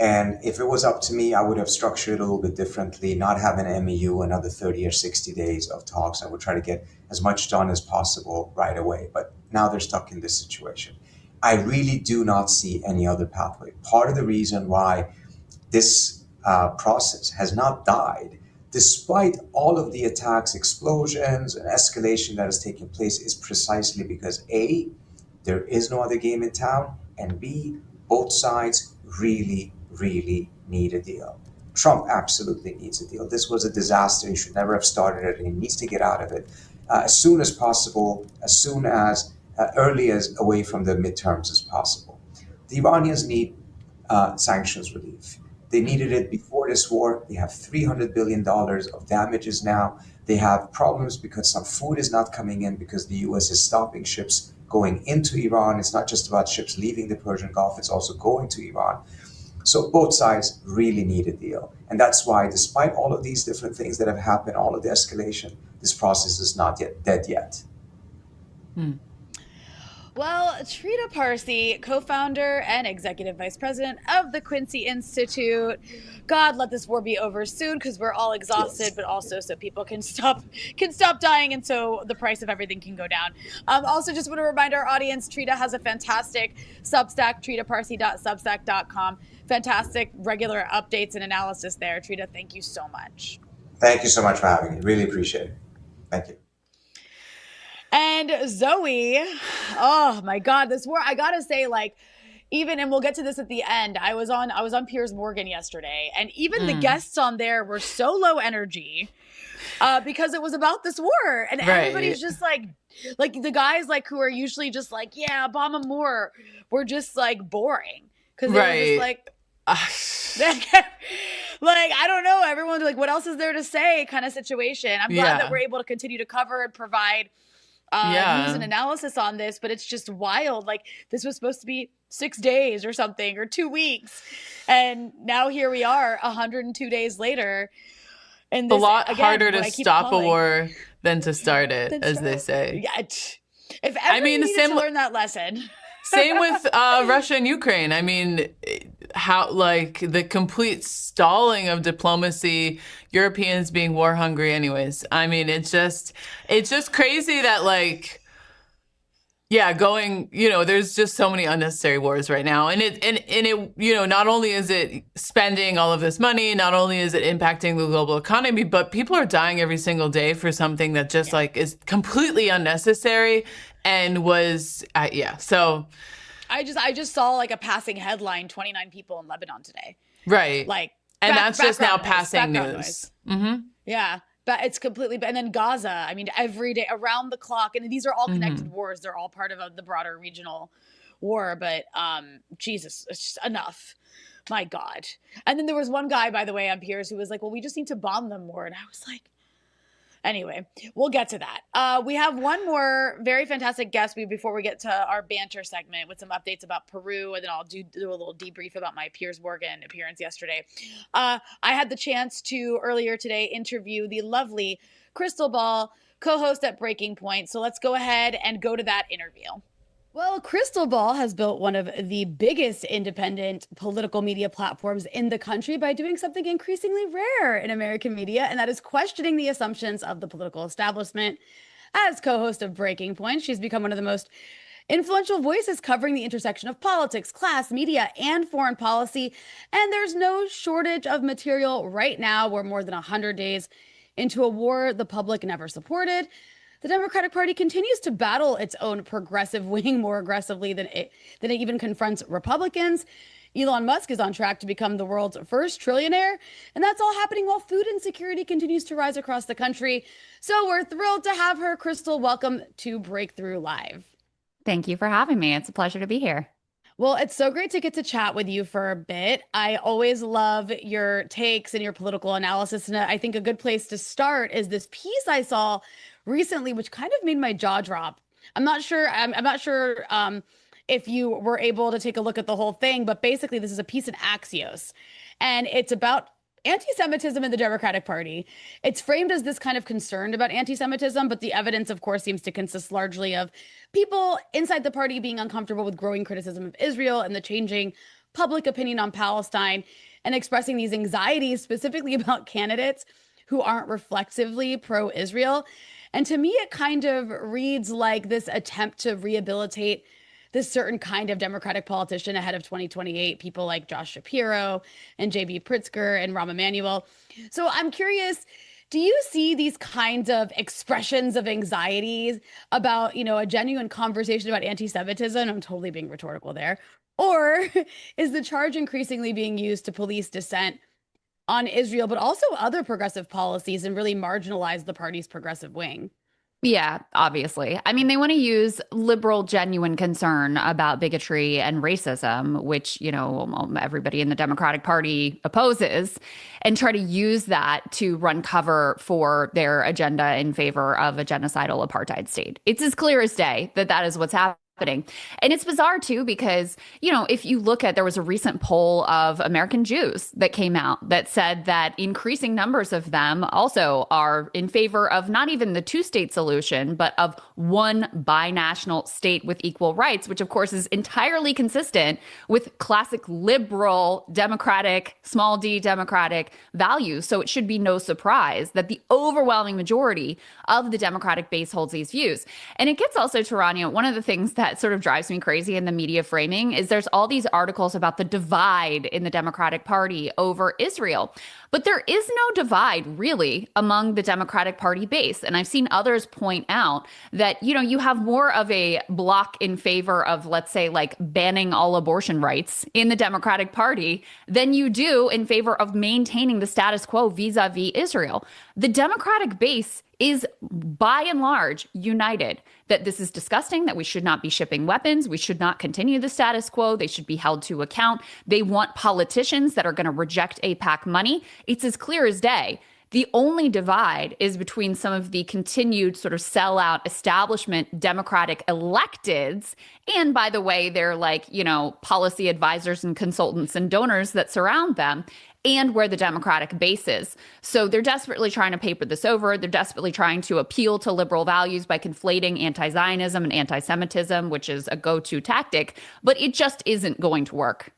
And if it was up to me, I would have structured it a little bit differently, not have an MEU, another 30 or 60 days of talks. I would try to get as much done as possible right away. But now they're stuck in this situation. I really do not see any other pathway. Part of the reason why this process has not died, despite all of the attacks, explosions, and escalation that has taken place, is precisely because A, there is no other game in town, and B, both sides really, really need a deal. Trump absolutely needs a deal. This was a disaster. He should never have started it, and he needs to get out of it as soon as possible, early as away from the midterms as possible. The Iranians need sanctions relief. They needed it before this war. They have $300 billion of damages now. They have problems because some food is not coming in because the US is stopping ships going into Iran. It's not just about ships leaving the Persian Gulf, it's also going to Iran. So both sides really need a deal. And that's why, despite all of these different things that have happened, all of the escalation, this process is not yet dead yet. Well, Trita Parsi, co-founder and executive vice president of the Quincy Institute. God, let this war be over soon, because we're all exhausted, yes. But also so people can stop dying, and so the price of everything can go down. Also, just want to remind our audience, Trita has a fantastic Substack, tritaparsi.substack.com. Fantastic regular updates and analysis there. Trita, thank you so much. Thank you so much for having me. Really appreciate it. Thank you. And Zoe, oh my God, this war, I gotta say, and we'll get to this at the end, I was on Piers Morgan yesterday, and even the guests on there were so low energy because it was about this war, and everybody's just like the guys who are usually just yeah, bomb them more, were just boring, because they were just I don't know, everyone's what else is there to say kind of situation. I'm glad that we're able to continue to cover and provide news and analysis on this, but it's just wild. This was supposed to be 6 days or something, or 2 weeks, and now here we are 102 days later, and this, a lot harder to stop a war than to start it, as they say. Yeah, if ever you needed to learn that lesson. Same with Russia and Ukraine. I mean, how the complete stalling of diplomacy, Europeans being war hungry anyways. I mean, it's just crazy that there's just so many unnecessary wars right now. And it not only is it spending all of this money, not only is it impacting the global economy, but people are dying every single day for something that just is completely unnecessary and was so I just saw a passing headline, 29 people in Lebanon today. Right. And that's just now passing news. Mm-hmm. Yeah. But it's completely, and then Gaza, I mean, every day around the clock, and these are all connected wars. They're all part of the broader regional war, but Jesus, it's just enough. My God. And then there was one guy, by the way, on Piers who was well, we just need to bomb them more. And I was anyway, we'll get to that. We have one more very fantastic guest before we get to our banter segment with some updates about Peru, and then I'll do a little debrief about my Piers Morgan appearance yesterday. I had the chance to, earlier today, interview the lovely Krystal Ball, co-host at Breaking Point. So let's go ahead and go to that interview. Well, Krystal Ball has built one of the biggest independent political media platforms in the country by doing something increasingly rare in American media, and that is questioning the assumptions of the political establishment. As co-host of Breaking Point, she's become one of the most influential voices covering the intersection of politics, class, media, and foreign policy. And there's no shortage of material right now. We're more than 100 days into a war the public never supported. The Democratic Party continues to battle its own progressive wing more aggressively than it even confronts Republicans. Elon Musk is on track to become the world's first trillionaire, and that's all happening while food insecurity continues to rise across the country. So we're thrilled to have her. Krystal, welcome to Breakthrough Live. Thank you for having me. It's a pleasure to be here. Well, it's so great to get to chat with you for a bit. I always love your takes and your political analysis, and I think a good place to start is this piece I saw recently, which kind of made my jaw drop. I'm not sure if you were able to take a look at the whole thing, but basically this is a piece in Axios, and it's about anti-Semitism in the Democratic Party. It's framed as this kind of concern about anti-Semitism, but the evidence, of course, seems to consist largely of people inside the party being uncomfortable with growing criticism of Israel and the changing public opinion on Palestine, and expressing these anxieties specifically about candidates who aren't reflexively pro-Israel. And to me, it kind of reads like this attempt to rehabilitate this certain kind of Democratic politician ahead of 2028, people like Josh Shapiro and J.B. Pritzker and Rahm Emanuel. So I'm curious, do you see these kinds of expressions of anxieties about, a genuine conversation about anti-Semitism? I'm totally being rhetorical there. Or is the charge increasingly being used to police dissent on Israel, but also other progressive policies and really marginalize the party's progressive wing? Yeah, obviously. I mean, they want to use liberal, genuine concern about bigotry and racism, which, everybody in the Democratic Party opposes, and try to use that to run cover for their agenda in favor of a genocidal apartheid state. It's as clear as day that that is what's happening. And it's bizarre, too, because, if you look at, there was a recent poll of American Jews that came out that said that increasing numbers of them also are in favor of not even the two-state solution, but of one binational state with equal rights, which, of course, is entirely consistent with classic liberal, democratic, small d democratic values. So it should be no surprise that the overwhelming majority of the Democratic base holds these views. And it gets also to, Rania, one of the things that sort of drives me crazy in the media framing is there's all these articles about the divide in the Democratic Party over Israel. But there is no divide really among the Democratic Party base. And I've seen others point out that, you have more of a block in favor of, let's say, like banning all abortion rights in the Democratic Party than you do in favor of maintaining the status quo vis-a-vis Israel. The Democratic base is by and large united that this is disgusting, that we should not be shipping weapons. We should not continue the status quo. They should be held to account. They want politicians that are going to reject AIPAC money. It's as clear as day. The only divide is between some of the continued sort of sellout establishment Democratic electeds. And by the way, they're like, policy advisors and consultants and donors that surround them, and where the Democratic base is. So they're desperately trying to paper this over. They're desperately trying to appeal to liberal values by conflating anti-Zionism and anti-Semitism, which is a go-to tactic, but it just isn't going to work.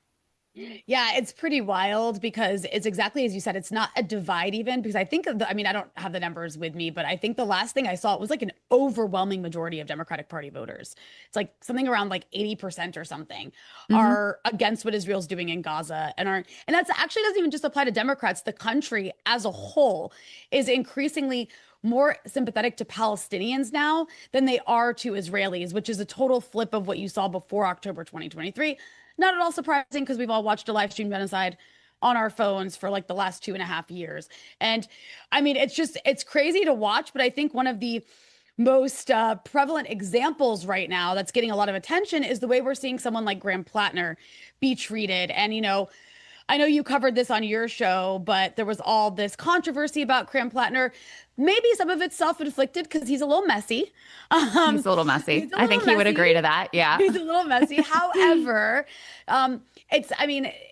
Yeah, it's pretty wild because it's exactly as you said. It's not a divide even, because I think I don't have the numbers with me, but I think the last thing I saw, it was like an overwhelming majority of Democratic Party voters. It's like something around like 80% or something are against what Israel's doing in Gaza and that's actually doesn't even just apply to Democrats. The country as a whole is increasingly more sympathetic to Palestinians now than they are to Israelis, which is a total flip of what you saw before October 2023. Not at all surprising because we've all watched a live stream genocide on our phones for like the last 2.5 years. And I mean, it's crazy to watch, but I think one of the most prevalent examples right now that's getting a lot of attention is the way we're seeing someone like Graham Plattner be treated. And, I know you covered this on your show, but there was all this controversy about Graham Plattner. Maybe some of it's self-inflicted because he's a little messy. He's a little messy. I think he would agree to that. Yeah. He's a little messy. However,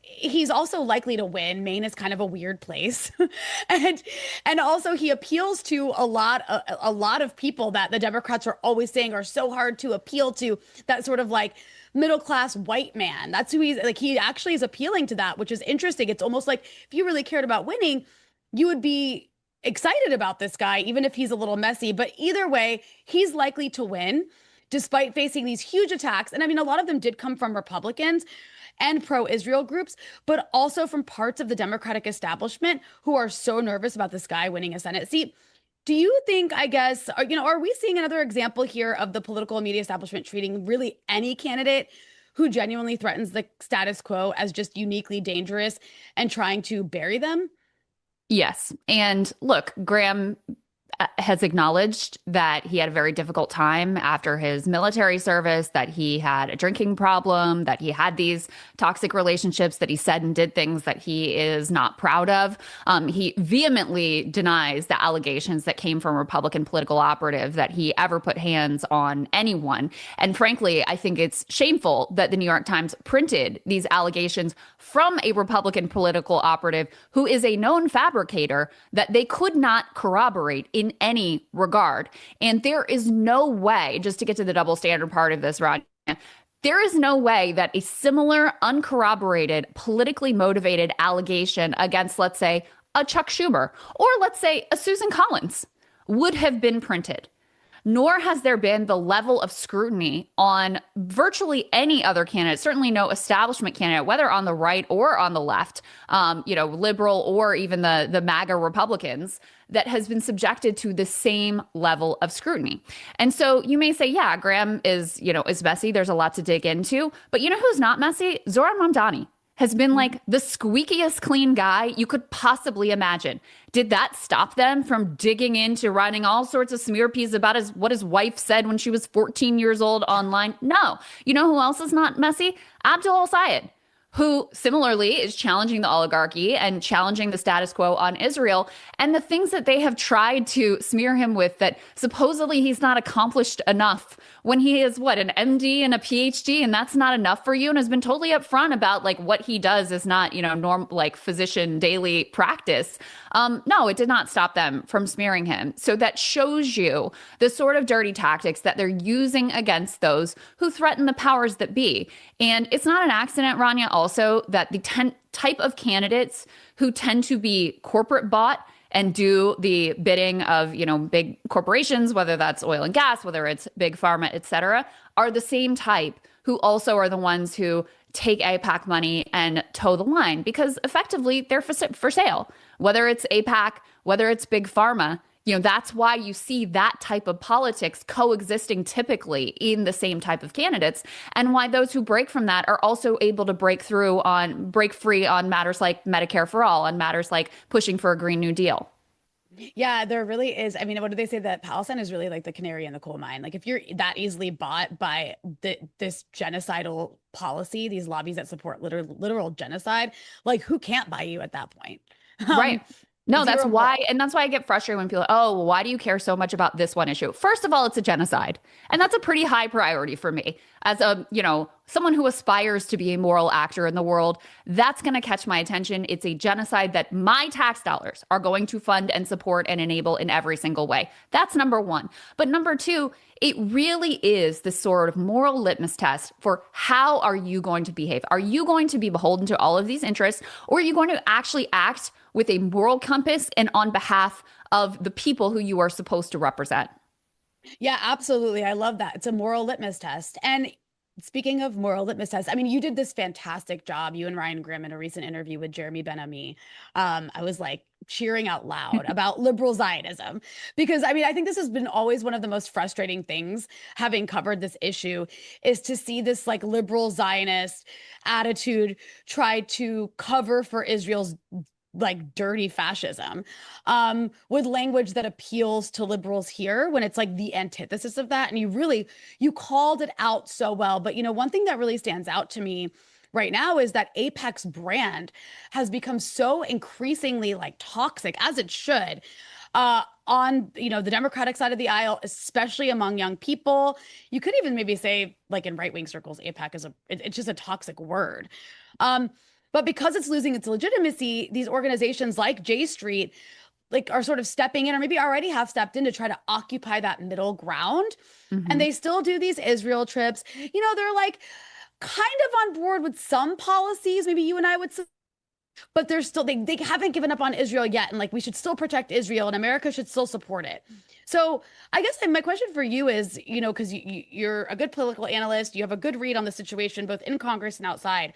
he's also likely to win. Maine is kind of a weird place. and also he appeals to a lot of people that the Democrats are always saying are so hard to appeal to, that sort of like middle-class white man. That's who he's like. He actually is appealing to that, which is interesting. It's almost like if you really cared about winning, you would be excited about this guy, even if he's a little messy. But either way, he's likely to win despite facing these huge attacks. And I mean, a lot of them did come from Republicans and pro-Israel groups, but also from parts of the Democratic establishment who are so nervous about this guy winning a Senate seat. Do you think, I guess, are we seeing another example here of the political and media establishment treating really any candidate who genuinely threatens the status quo as just uniquely dangerous and trying to bury them? Yes. And look, Graham has acknowledged that he had a very difficult time after his military service, that he had a drinking problem, that he had these toxic relationships, that he said and did things that he is not proud of. He vehemently denies the allegations that came from Republican political operative that he ever put hands on anyone. And frankly, I think it's shameful that the New York Times printed these allegations from a Republican political operative who is a known fabricator that they could not corroborate in any regard. And there is no way, just to get to the double standard part of this, Rania, there is no way that a similar uncorroborated, politically motivated allegation against, let's say, a Chuck Schumer or let's say a Susan Collins would have been printed. Nor has there been the level of scrutiny on virtually any other candidate, certainly no establishment candidate, whether on the right or on the left, liberal or even the MAGA Republicans, that has been subjected to the same level of scrutiny. And so you may say, yeah, Graham is messy. There's a lot to dig into. But you know who's not messy? Zohran Mamdani has been like the squeakiest clean guy you could possibly imagine. Did that stop them from digging into writing all sorts of smear pieces about what his wife said when she was 14 years old online? No. You know who else is not messy? Abdul al-Sayed, who similarly is challenging the oligarchy and challenging the status quo on Israel. And the things that they have tried to smear him with, that supposedly he's not accomplished enough when he is an MD and a PhD, and that's not enough for you, and has been totally upfront about what he does is not, physician daily practice. No, it did not stop them from smearing him. So that shows you the sort of dirty tactics that they're using against those who threaten the powers that be. And it's not an accident, Rania, also, that the type of candidates who tend to be corporate bought and do the bidding of, big corporations, whether that's oil and gas, whether it's big pharma, et cetera, are the same type who also are the ones who take AIPAC money and toe the line, because effectively they're for sale, whether it's AIPAC, whether it's big pharma. That's why you see that type of politics coexisting typically in the same type of candidates, and why those who break from that are also able to break free on matters like Medicare for all, on matters like pushing for a Green New Deal. Yeah, there really is. I mean, what do they say? That Palestine is really like the canary in the coal mine. Like if you're that easily bought by this genocidal policy, these lobbies that support literal genocide, like who can't buy you at that point? Right. No, that's why. And that's why I get frustrated when people are, oh, well, why do you care so much about this one issue? First of all, it's a genocide. And that's a pretty high priority for me as someone who aspires to be a moral actor in the world. That's going to catch my attention. It's a genocide that my tax dollars are going to fund and support and enable in every single way. That's number one. But number two, it really is this sort of moral litmus test for how are you going to behave? Are you going to be beholden to all of these interests, or are you going to actually act with a moral compass and on behalf of the people who you are supposed to represent? Yeah, absolutely. I love that. It's a moral litmus test. And speaking of moral litmus tests, I mean, you did this fantastic job, you and Ryan Grimm, in a recent interview with Jeremy Ben-Ami. I was like cheering out loud about liberal Zionism, because I mean, I think this has been always one of the most frustrating things, having covered this issue, is to see this like liberal Zionist attitude try to cover for Israel's like dirty fascism with language that appeals to liberals here, when it's like the antithesis of that. And you called it out so well. But one thing that really stands out to me right now is that AIPAC's brand has become so increasingly like toxic, as it should, on the Democratic side of the aisle, especially among young people. You could even maybe say, like in right-wing circles, AIPAC is it's just a toxic word. But because it's losing its legitimacy, these organizations like J Street are sort of stepping in, or maybe already have stepped in, to try to occupy that middle ground. Mm-hmm. And they still do these Israel trips. They're like kind of on board with some policies maybe you and I would but they're still they haven't given up on Israel yet, and like we should still protect Israel and America should still support it. So I guess my question for you is, because you're a good political analyst, you have a good read on the situation both in Congress and outside.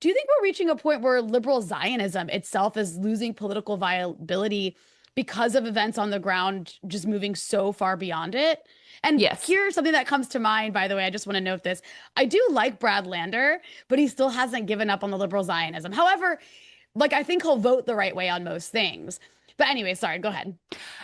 Do you think we're reaching a point where liberal Zionism itself is losing political viability because of events on the ground just moving so far beyond it? And Yes. here's something that comes to mind, by the way. I just want to note this. I do like Brad Lander, but he still hasn't given up on the liberal Zionism. However, like I think he'll vote the right way on most things. But anyway, sorry, go ahead.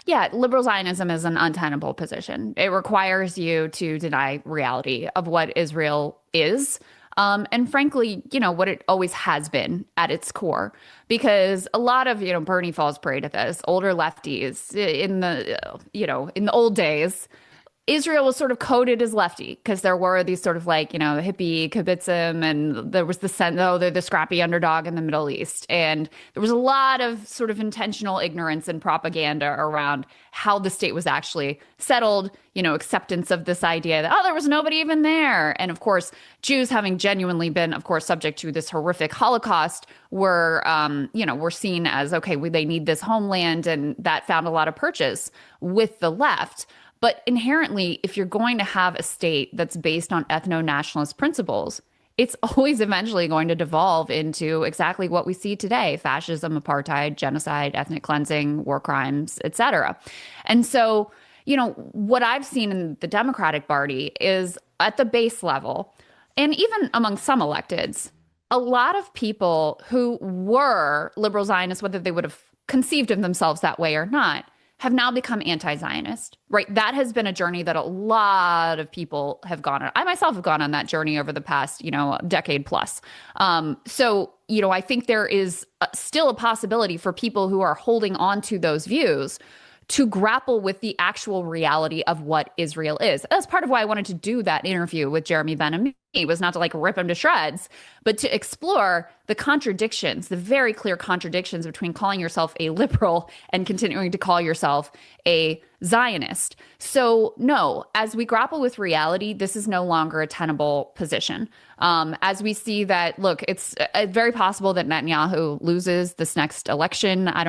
Yeah, liberal Zionism is an untenable position. It requires you to deny reality of what Israel is. And frankly, what it always has been at its core, because a lot of, Bernie falls prey to this. Older lefties in the old days, Israel was sort of coded as lefty because there were these sort of like, hippie kibbutzim, and there was the sense, oh, they're the scrappy underdog in the Middle East. And there was a lot of sort of intentional ignorance and propaganda around how the state was actually settled, acceptance of this idea that, oh, there was nobody even there. And of course, Jews having genuinely been, of course, subject to this horrific Holocaust were seen as, okay, they need this homeland. And that found a lot of purchase with the left. But inherently, if you're going to have a state that's based on ethno-nationalist principles, it's always eventually going to devolve into exactly what we see today: fascism, apartheid, genocide, ethnic cleansing, war crimes, etc. And so, what I've seen in the Democratic Party is at the base level, and even among some electeds, a lot of people who were liberal Zionists, whether they would have conceived of themselves that way or not, have now become anti-Zionist, right? That has been a journey that a lot of people have gone on. I myself have gone on that journey over the past, decade plus. So, I think there is still a possibility for people who are holding on to those views to grapple with the actual reality of what Israel is. That's part of why I wanted to do that interview with Jeremy Ben-Ami, was not to like rip him to shreds, but to explore the contradictions, the very clear contradictions between calling yourself a liberal and continuing to call yourself a Zionist. So no, as we grapple with reality, this is no longer a tenable position. As we see that, look, it's very possible that Netanyahu loses this next election. I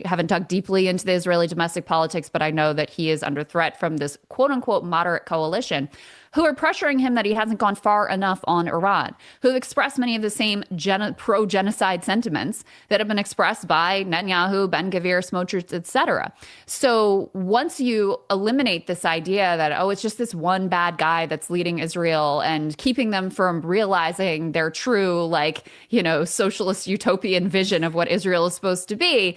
haven't dug deeply into the Israeli domestic politics, but I know that he is under threat from this quote unquote moderate coalition who are pressuring him that he hasn't gone far enough on Iran, who have expressed many of the same pro-genocide sentiments that have been expressed by Netanyahu, Ben-Gvir, Smotrich, etc. So once you eliminate this idea that, oh, it's just this one bad guy that's leading Israel and keeping them from realizing their true, socialist utopian vision of what Israel is supposed to be,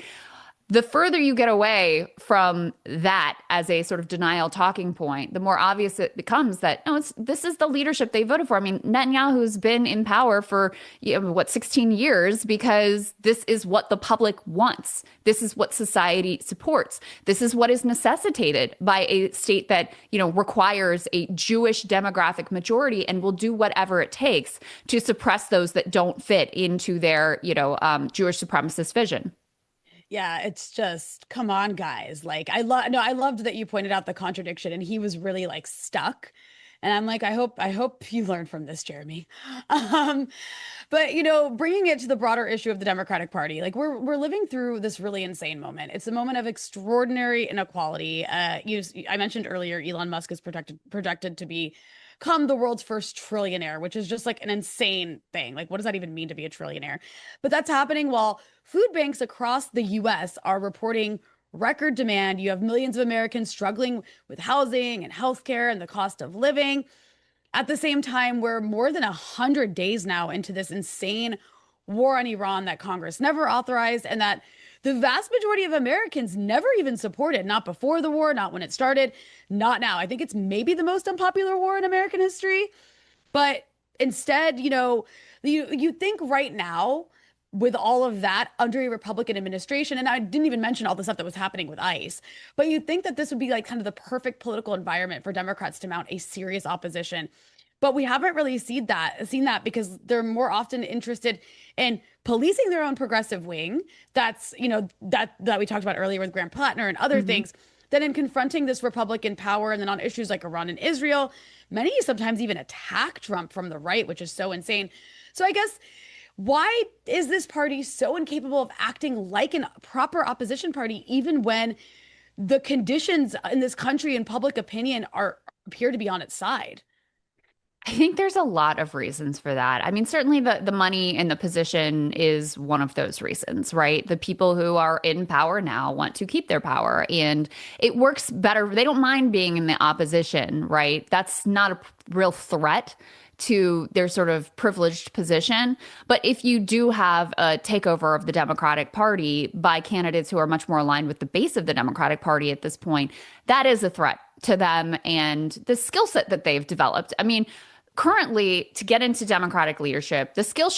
the further you get away from that as a sort of denial talking point, the more obvious it becomes that, no, this is the leadership they voted for. I mean, Netanyahu's been in power for, 16 years because this is what the public wants. This is what society supports. This is what is necessitated by a state that, requires a Jewish demographic majority and will do whatever it takes to suppress those that don't fit into their, Jewish supremacist vision. Yeah, it's just, come on, guys. Like, I loved that you pointed out the contradiction, and he was really like stuck. And I'm like, I hope you learned from this, Jeremy. But bringing it to the broader issue of the Democratic Party, like we're living through this really insane moment. It's a moment of extraordinary inequality. I mentioned earlier, Elon Musk is projected to become the world's first trillionaire, which is just like an insane thing. Like, what does that even mean to be a trillionaire? But that's happening while food banks across the US are reporting record demand. You have millions of Americans struggling with housing and healthcare and the cost of living. At the same time, we're more than 100 days now into this insane war on Iran that Congress never authorized and that the vast majority of Americans never even supported, not before the war, not when it started, not now. I think it's maybe the most unpopular war in American history. But instead, you think right now, with all of that under a Republican administration, and I didn't even mention all the stuff that was happening with ICE, but you'd think that this would be like kind of the perfect political environment for Democrats to mount a serious opposition. But we haven't really seen that because they're more often interested in policing their own progressive wing. That's, that we talked about earlier with Graham Plattner and other things, than in confronting this Republican power. And then on issues like Iran and Israel, many sometimes even attack Trump from the right, which is so insane. So I guess Why is this party so incapable of acting like a proper opposition party, even when the conditions in this country and public opinion appear to be on its side? I think there's a lot of reasons for that. I mean, certainly the money and the position is one of those reasons, right? The people who are in power now want to keep their power, and it works better. They don't mind being in the opposition, right? That's not a real threat to their sort of privileged position. But if you do have a takeover of the Democratic Party by candidates who are much more aligned with the base of the Democratic Party at this point, that is a threat to them and the skill set that they've developed. I mean, currently, to get into Democratic leadership, the skill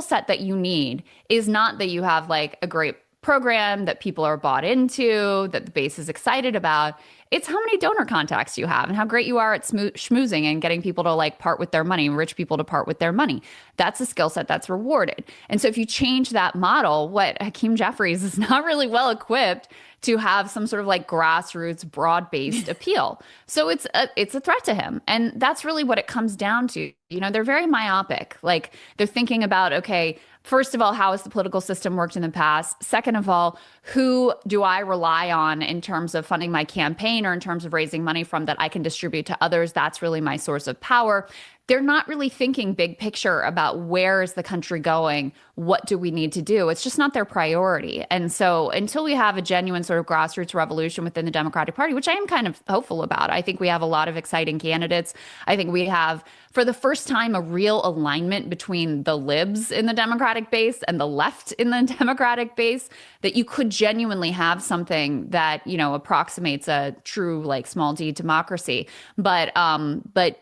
set that you need is not that you have like a great program that people are bought into, that the base is excited about. It's how many donor contacts you have and how great you are at schmoozing and getting people to like part with their money, rich people to part with their money. That's a skill set that's rewarded. And so if you change that model, what Hakeem Jeffries is not really well equipped to have some sort of like grassroots, broad-based appeal. So it's a threat to him. And that's really what it comes down to. You know, they're very myopic. Like they're thinking about, okay, first of all, how has the political system worked in the past? Second of all, who do I rely on in terms of funding my campaign or in terms of raising money from that I can distribute to others? That's really my source of power. They're not really thinking big picture about where is the country going? What do we need to do? It's just not their priority. And so until we have a genuine sort of grassroots revolution within the Democratic Party, which I am kind of hopeful about, I think we have a lot of exciting candidates. I think we have, for the first time, a real alignment between the libs in the Democratic base and the left in the Democratic base, that you could genuinely have something that, you know, approximates a true like small d democracy. But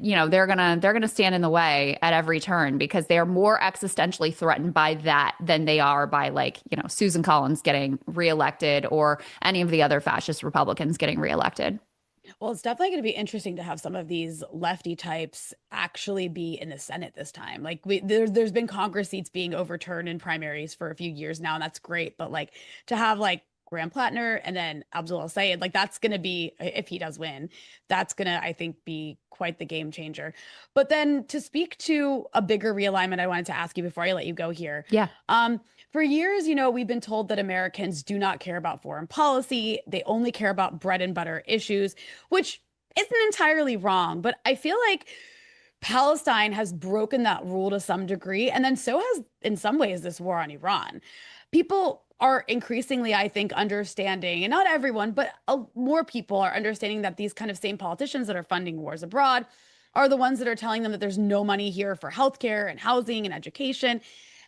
you know, they're gonna stand in the way at every turn because they are more existentially threatened by that than they are by like, you know, Susan Collins getting reelected or any of the other fascist Republicans getting reelected. Well, it's definitely going to be interesting to have some of these lefty types actually be in the Senate this time. Like there's been Congress seats being overturned in primaries for a few years now, and that's great. But like to have like Graham Plattner and then Abdul El-Sayed, like that's going to be, if he does win, that's going to, I think, be quite the game changer. But then to speak to a bigger realignment, I wanted to ask you before I let you go here. Yeah. For years, you know, we've been told that Americans do not care about foreign policy. They only care about bread and butter issues, which isn't entirely wrong. But I feel like Palestine has broken that rule to some degree. And then so has, in some ways, this war on Iran. People are increasingly, I think, understanding, and not everyone, but more people are understanding that these kind of same politicians that are funding wars abroad are the ones that are telling them that there's no money here for healthcare and housing and education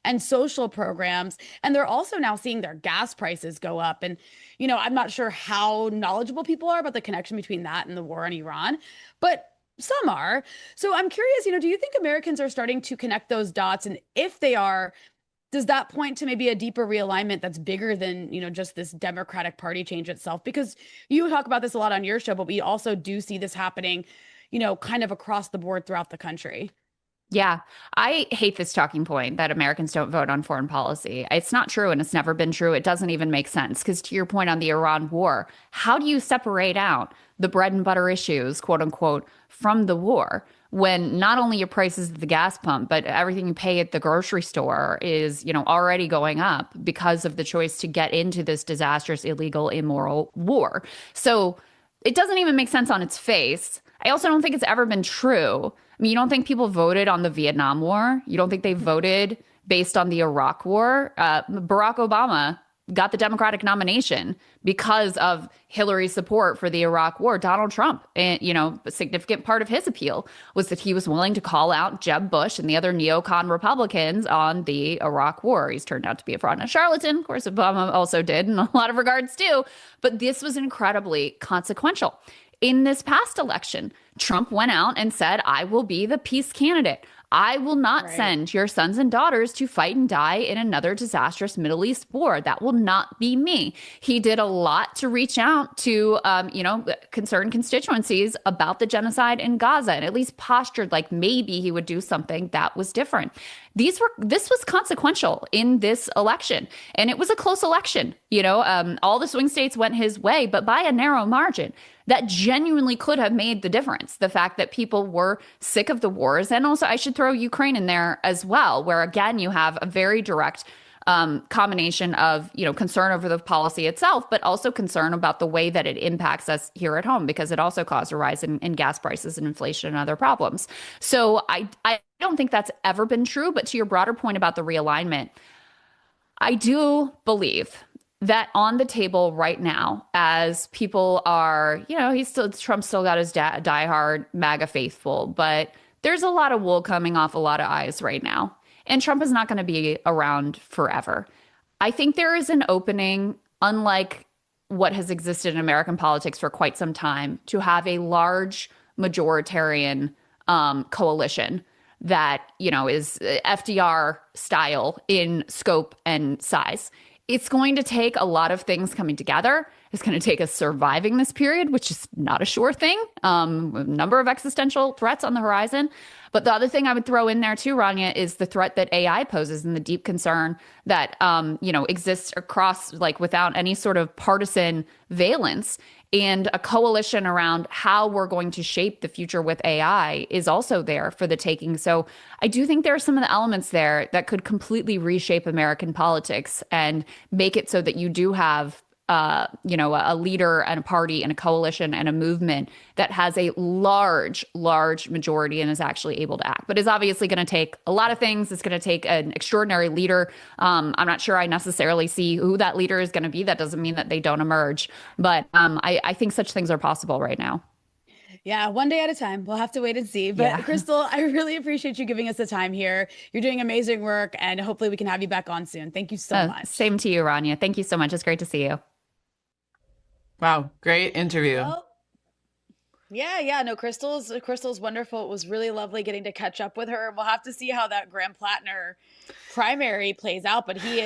and social programs. And they're also now seeing their gas prices go up. And, you know, I'm not sure how knowledgeable people are about the connection between that and the war on Iran, but some are. So I'm curious, you know, do you think Americans are starting to connect those dots? And if they are, does that point to maybe a deeper realignment that's bigger than, you know, just this Democratic Party change itself? Because you talk about this a lot on your show, but we also do see this happening, you know, kind of across the board throughout the country. Yeah, I hate this talking point that Americans don't vote on foreign policy. It's not true, and it's never been true. It doesn't even make sense because to your point on the Iran war, how do you separate out the bread and butter issues, quote unquote, from the war when not only your prices at the gas pump, but everything you pay at the grocery store is, you know, already going up because of the choice to get into this disastrous, illegal, immoral war. So it doesn't even make sense on its face. I also don't think it's ever been true. I mean, you don't think people voted on the Vietnam War? You don't think they voted based on the Iraq War? Barack Obama got the Democratic nomination because of Hillary's support for the Iraq War. Donald Trump, and you know, a significant part of his appeal was that he was willing to call out Jeb Bush and the other neocon Republicans on the Iraq War. He's turned out to be a fraud and a charlatan. Of course, Obama also did in a lot of regards too. But this was incredibly consequential. In this past election, Trump went out and said, I will be the peace candidate. I will not send your sons and daughters to fight and die in another disastrous Middle East war. That will not be me. He did a lot to reach out to, you know, concerned constituencies about the genocide in Gaza, and at least postured like maybe he would do something that was different. This was consequential in this election, and it was a close election. You know, all the swing states went his way, but by a narrow margin. that genuinely could have made the difference. The fact that people were sick of the wars. And also, I should throw Ukraine in there as well, where again, you have a very direct combination of, concern over the policy itself, but also concern about the way that it impacts us here at home, because it also caused a rise in gas prices and inflation and other problems. So I don't think that's ever been true. But to your broader point about the realignment, I do believe that on the table right now, as people are, Trump's still got his diehard MAGA faithful, but there's a lot of wool coming off a lot of eyes right now. And Trump is not going to be around forever. I think there is an opening, unlike what has existed in American politics for quite some time, to have a large majoritarian coalition that, is FDR style in scope and size. It's going to take a lot of things coming together. It's going to take us surviving this period, which is not a sure thing. A number of existential threats on the horizon. But the other thing I would throw in there too, Rania, is the threat that AI poses and the deep concern that, exists across, without any sort of partisan valence. And a coalition around how we're going to shape the future with AI is also there for the taking. So I do think there are some of the elements there that could completely reshape American politics and make it so that you do have a leader and a party and a coalition and a movement that has a large majority and is actually able to act. But it's obviously going to take a lot of things. It's going to take an extraordinary leader. I'm not sure I necessarily see who that leader is going to be. That doesn't mean that they don't emerge. But I think such things are possible right now. Yeah, one day at a time. We'll have to wait and see. But yeah. Krystal, I really appreciate you giving us the time here. You're doing amazing work, and hopefully we can have you back on soon. Thank you so much. Same to you, Rania. Thank you so much. It's great to see you. Wow, great interview. Well, yeah. No, Krystal's wonderful. It was really lovely getting to catch up with her. We'll have to see how that Graham Plattner primary plays out, but he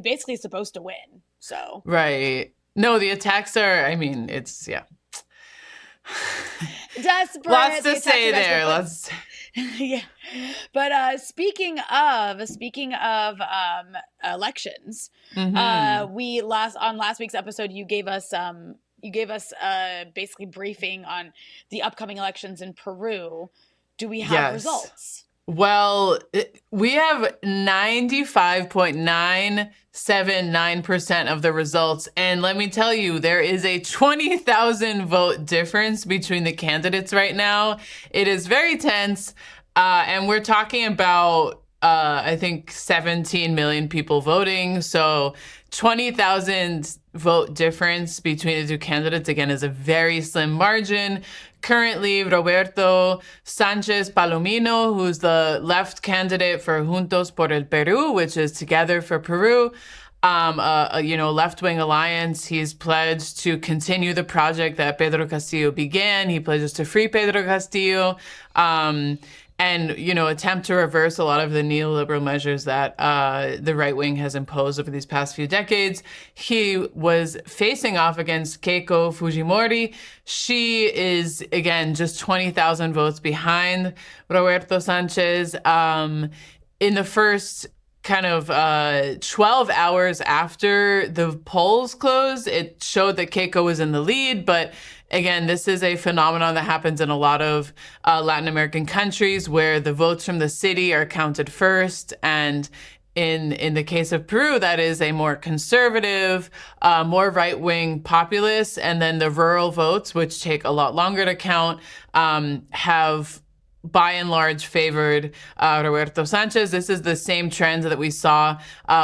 basically is supposed to win. So right. No, the attacks are. I mean, it's desperate. Lots to say there. Lots. Yeah, but speaking of elections, on last week's episode you gave us basically briefing on the upcoming elections in Peru. Do we have results? Well, we have 95.979% of the results. And let me tell you, there is a 20,000 vote difference between the candidates right now. It is very tense. And we're talking about, I think, 17 million people voting. So 20,000 vote difference between the two candidates, again, is a very slim margin. Currently, Roberto Sanchez Palomino, who's the left candidate for Juntos por el Perú, which is Together for Peru, a left-wing alliance. He's pledged to continue the project that Pedro Castillo began. He pledges to free Pedro Castillo, and attempt to reverse a lot of the neoliberal measures that the right wing has imposed over these past few decades. He was facing off against Keiko Fujimori. She is, again, just 20,000 votes behind Roberto Sanchez. In the first kind of 12 hours after the polls closed, it showed that Keiko was in the lead, but again, this is a phenomenon that happens in a lot of Latin American countries where the votes from the city are counted first. And in the case of Peru, that is a more conservative, more right-wing populace. And then the rural votes, which take a lot longer to count, have by and large favored Roberto Sanchez. This is the same trend that we saw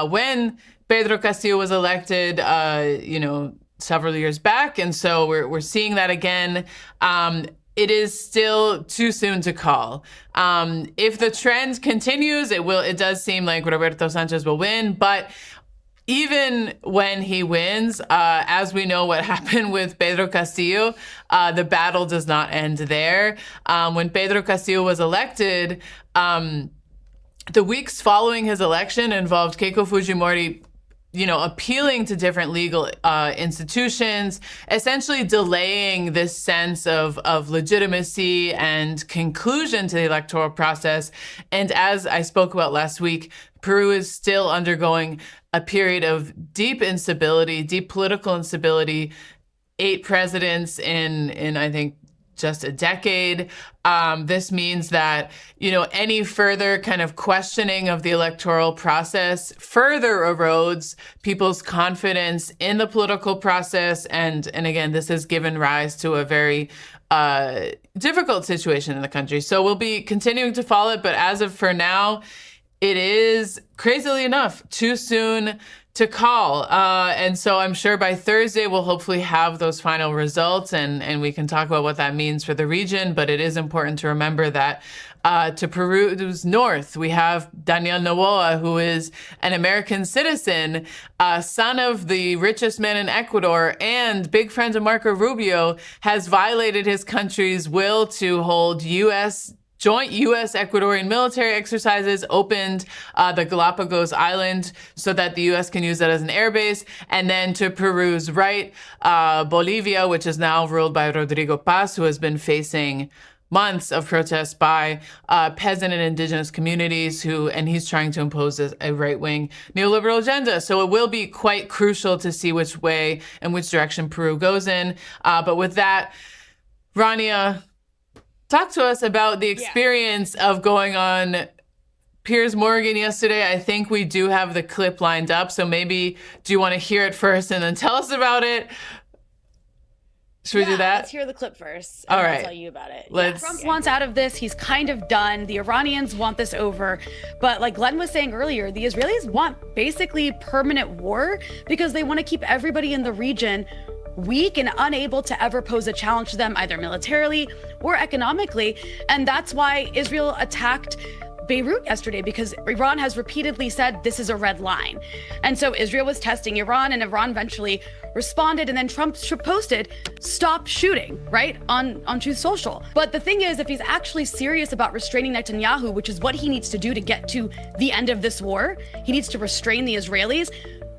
when Pedro Castillo was elected, several years back. And so we're seeing that again. It is still too soon to call. If the trend continues, it does seem like Roberto Sanchez will win. But even when he wins, as we know what happened with Pedro Castillo, the battle does not end there. When Pedro Castillo was elected, the weeks following his election involved Keiko Fujimori appealing to different legal institutions, essentially delaying this sense of legitimacy and conclusion to the electoral process. And as I spoke about last week, Peru is still undergoing a period of deep instability, deep political instability, 8 presidents in I think just a decade. This means that, any further kind of questioning of the electoral process further erodes people's confidence in the political process. And again, this has given rise to a very difficult situation in the country. So we'll be continuing to follow it. But as of for now, it is, crazily enough, too soon to call. And so I'm sure by Thursday, we'll hopefully have those final results and we can talk about what that means for the region. But it is important to remember that to Peru's north, we have Daniel Noboa, who is an American citizen, son of the richest man in Ecuador and big friend of Marco Rubio, has violated his country's will to hold joint U.S. Ecuadorian military exercises, opened the Galapagos Island so that the U.S. can use that as an airbase. And then to Peru's right, Bolivia, which is now ruled by Rodrigo Paz, who has been facing months of protests by peasant and indigenous communities and he's trying to impose a right-wing neoliberal agenda. So it will be quite crucial to see which way and which direction Peru goes in. But with that, Rania, talk to us about the experience of going on Piers Morgan yesterday. I think we do have the clip lined up, so maybe do you want to hear it first and then tell us about it? Should we do that? Let's hear the clip first. And All right. I'll tell you about it. Trump wants out of this. He's kind of done. The Iranians want this over. But like Glenn was saying earlier, the Israelis want basically permanent war because they want to keep everybody in the region weak and unable to ever pose a challenge to them, either militarily or economically. And that's why Israel attacked Beirut yesterday, because Iran has repeatedly said this is a red line. And so Israel was testing Iran, and Iran eventually responded, and then Trump posted, "Stop shooting," right, on Truth Social. But the thing is, if he's actually serious about restraining Netanyahu, which is what he needs to do to get to the end of this war, he needs to restrain the Israelis.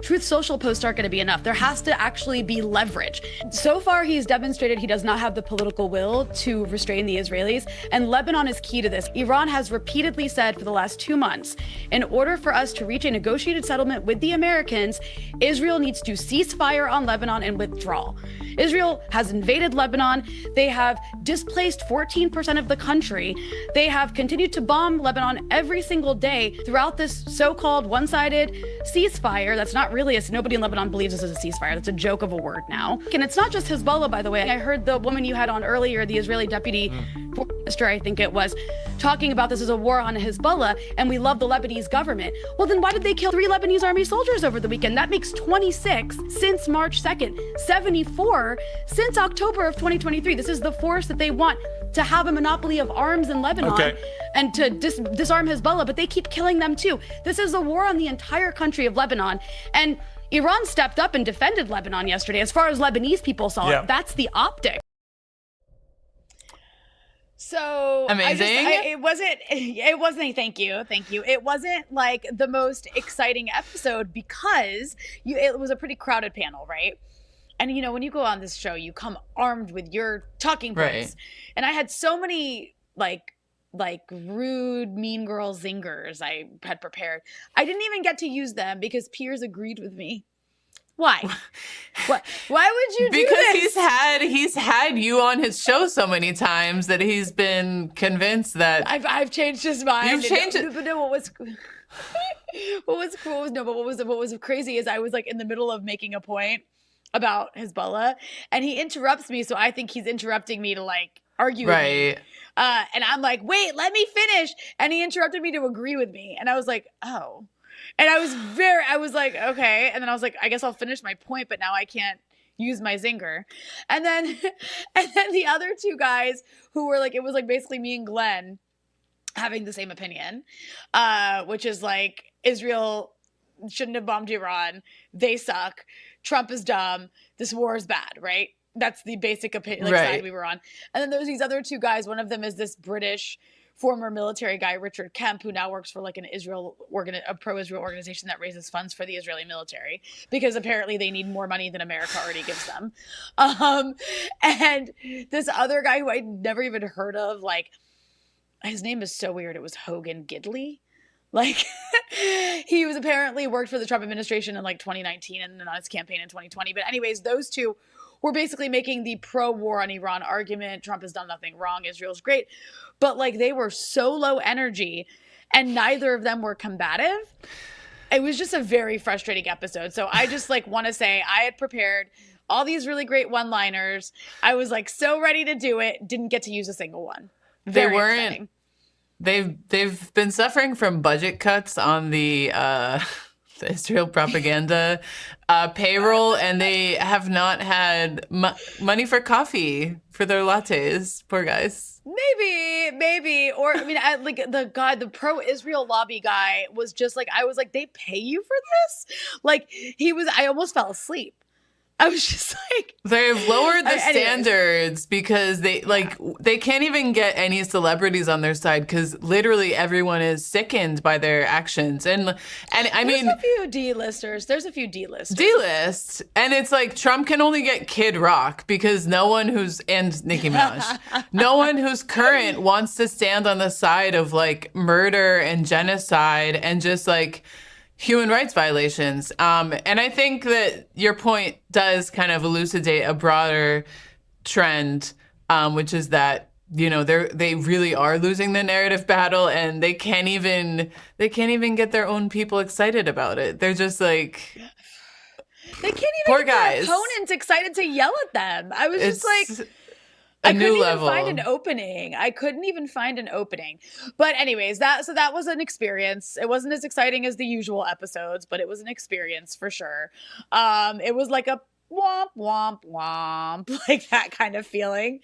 Truth Social posts aren't going to be enough. There has to actually be leverage. So far, he's demonstrated he does not have the political will to restrain the Israelis, and Lebanon is key to this. Iran has repeatedly said for the last 2 months, in order for us to reach a negotiated settlement with the Americans, Israel needs to cease fire on Lebanon and withdraw. Israel has invaded Lebanon. They have displaced 14% of the country. They have continued to bomb Lebanon every single day throughout this so-called one-sided ceasefire. That's not really nobody in Lebanon believes this is a ceasefire. That's a joke of a word now. And it's not just Hezbollah, by the way. I heard the woman you had on earlier, the Israeli deputy foreign minister, I think it was, talking about this as a war on Hezbollah, and we love the Lebanese government. Well, then why did they kill 3 Lebanese army soldiers over the weekend? That makes 26 since March 2nd, 74 since October of 2023. This is the force that they want to have a monopoly of arms in Lebanon and to disarm Hezbollah, but they keep killing them too. This is a war on the entire country of Lebanon. And Iran stepped up and defended Lebanon yesterday. As far as Lebanese people saw it, that's the optic. So amazing. It wasn't. Thank you. It wasn't like the most exciting episode because it was a pretty crowded panel, right? And when you go on this show, you come armed with your talking points. Right. And I had so many like rude, mean girl zingers I had prepared. I didn't even get to use them because Piers agreed with me. Why? What? Why would you do this? Because he's had you on his show so many times that he's been convinced that I've changed his mind. You've changed it. But no, what was crazy is I was like in the middle of making a point about Hezbollah, and he interrupts me, so I think he's interrupting me to like argue with me. And I'm like, wait, let me finish. And he interrupted me to agree with me. And I was like, oh. And I was like, okay. And then I was like, I guess I'll finish my point, but now I can't use my zinger. And then the other 2 guys who were like, it was like basically me and Glenn having the same opinion, which is like, Israel shouldn't have bombed Iran. They suck. Trump is dumb. This war is bad, right? That's the basic opinion side we were on. And then there's these other 2 guys. One of them is this British former military guy, Richard Kemp, who now works for like a pro-Israel organization that raises funds for the Israeli military because apparently they need more money than America already gives them. And this other guy who I'd never even heard of, like, his name is so weird. It was Hogan Gidley. Like, he was apparently worked for the Trump administration in like 2019 and then on his campaign in 2020. But anyways, those 2 were basically making the pro-war on Iran argument. Trump has done nothing wrong. Israel's great. But like they were so low energy and neither of them were combative. It was just a very frustrating episode. So I just like want to say I had prepared all these really great one-liners. I was like so ready to do it. Didn't get to use a single one. Very upsetting. They've been suffering from budget cuts on the Israel propaganda payroll, and they have not had money for coffee for their lattes. Poor guys. Maybe. Or I mean, the pro-Israel lobby guy was just like, I was like, they pay you for this? Like I almost fell asleep. I was just like, they've lowered the standards because they can't even get any celebrities on their side because literally everyone is sickened by their actions. And I mean, there's a few D-listers. D-list. And it's like Trump can only get Kid Rock because and Nicki Minaj, no one who's current wants to stand on the side of like murder and genocide and just like human rights violations. And I think that your point does kind of elucidate a broader trend, which is that, you know, they really are losing the narrative battle and they can't even get their own people excited about it. They're just like, they can't even poor get guys. their opponents excited to yell at them. I was just like, I couldn't even find an opening. I couldn't even find an opening. But anyways, that was an experience. It wasn't as exciting as the usual episodes, but it was an experience for sure. It was like a womp womp womp, like that kind of feeling.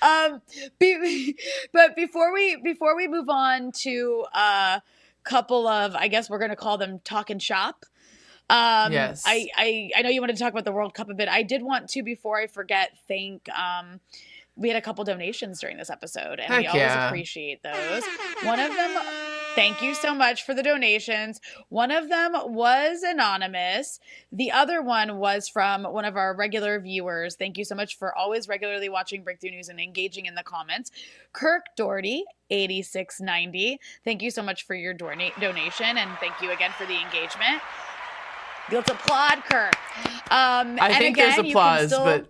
But before we move on to a couple of, I guess we're gonna call them talking shop. Yes. I know you wanted to talk about the World Cup a bit. I did want to, before I forget, thank we had a couple donations during this episode, and we always appreciate those. One of them, thank you so much for the donations. One of them was anonymous. The other one was from one of our regular viewers. Thank you so much for always regularly watching Breakthrough News and engaging in the comments. Kirk Doherty, 8690. Thank you so much for your donation, and thank you again for the engagement. Let's applaud Kirk. I think there's applause, but...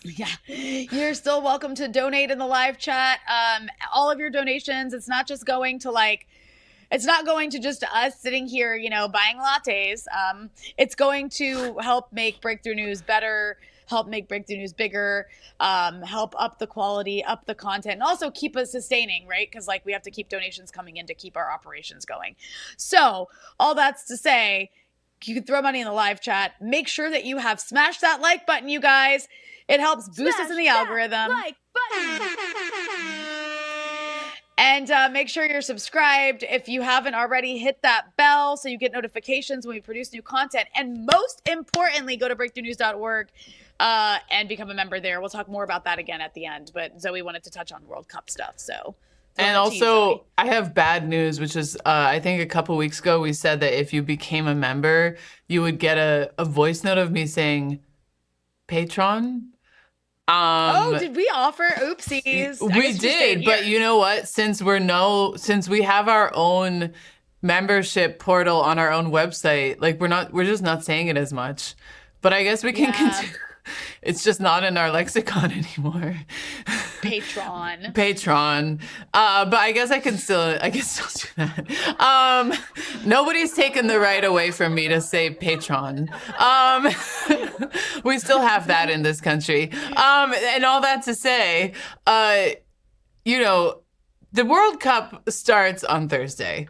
Yeah, you're still welcome to donate in the live chat. All of your donations, it's not going to just us sitting here, you know, buying lattes. It's going to help make Breakthrough News better, help make Breakthrough News bigger, help up the quality, up the content, and also keep us sustaining, right? Because like we have to keep donations coming in to keep our operations going. So all that's to say, you can throw money in the live chat. Make sure that you have smashed that like button, you guys. It helps boost us in the algorithm. Like button. And make sure you're subscribed. If you haven't already, hit that bell so you get notifications when we produce new content. And most importantly, go to breakthroughnews.org and become a member there. We'll talk more about that again at the end. But Zoe wanted to touch on World Cup stuff. So. And also, I have bad news, which is I think a couple weeks ago we said that if you became a member, you would get a voice note of me saying, Patron. Did we offer? Oopsies. We did, but you know what? Since we have our own membership portal on our own website, like we're just not saying it as much. But I guess we can continue. It's just not in our lexicon anymore. Patron. But I guess I can still do that. Nobody's taken the right away from me to say patron. We still have that in this country. And all that to say, you know, the World Cup starts on Thursday.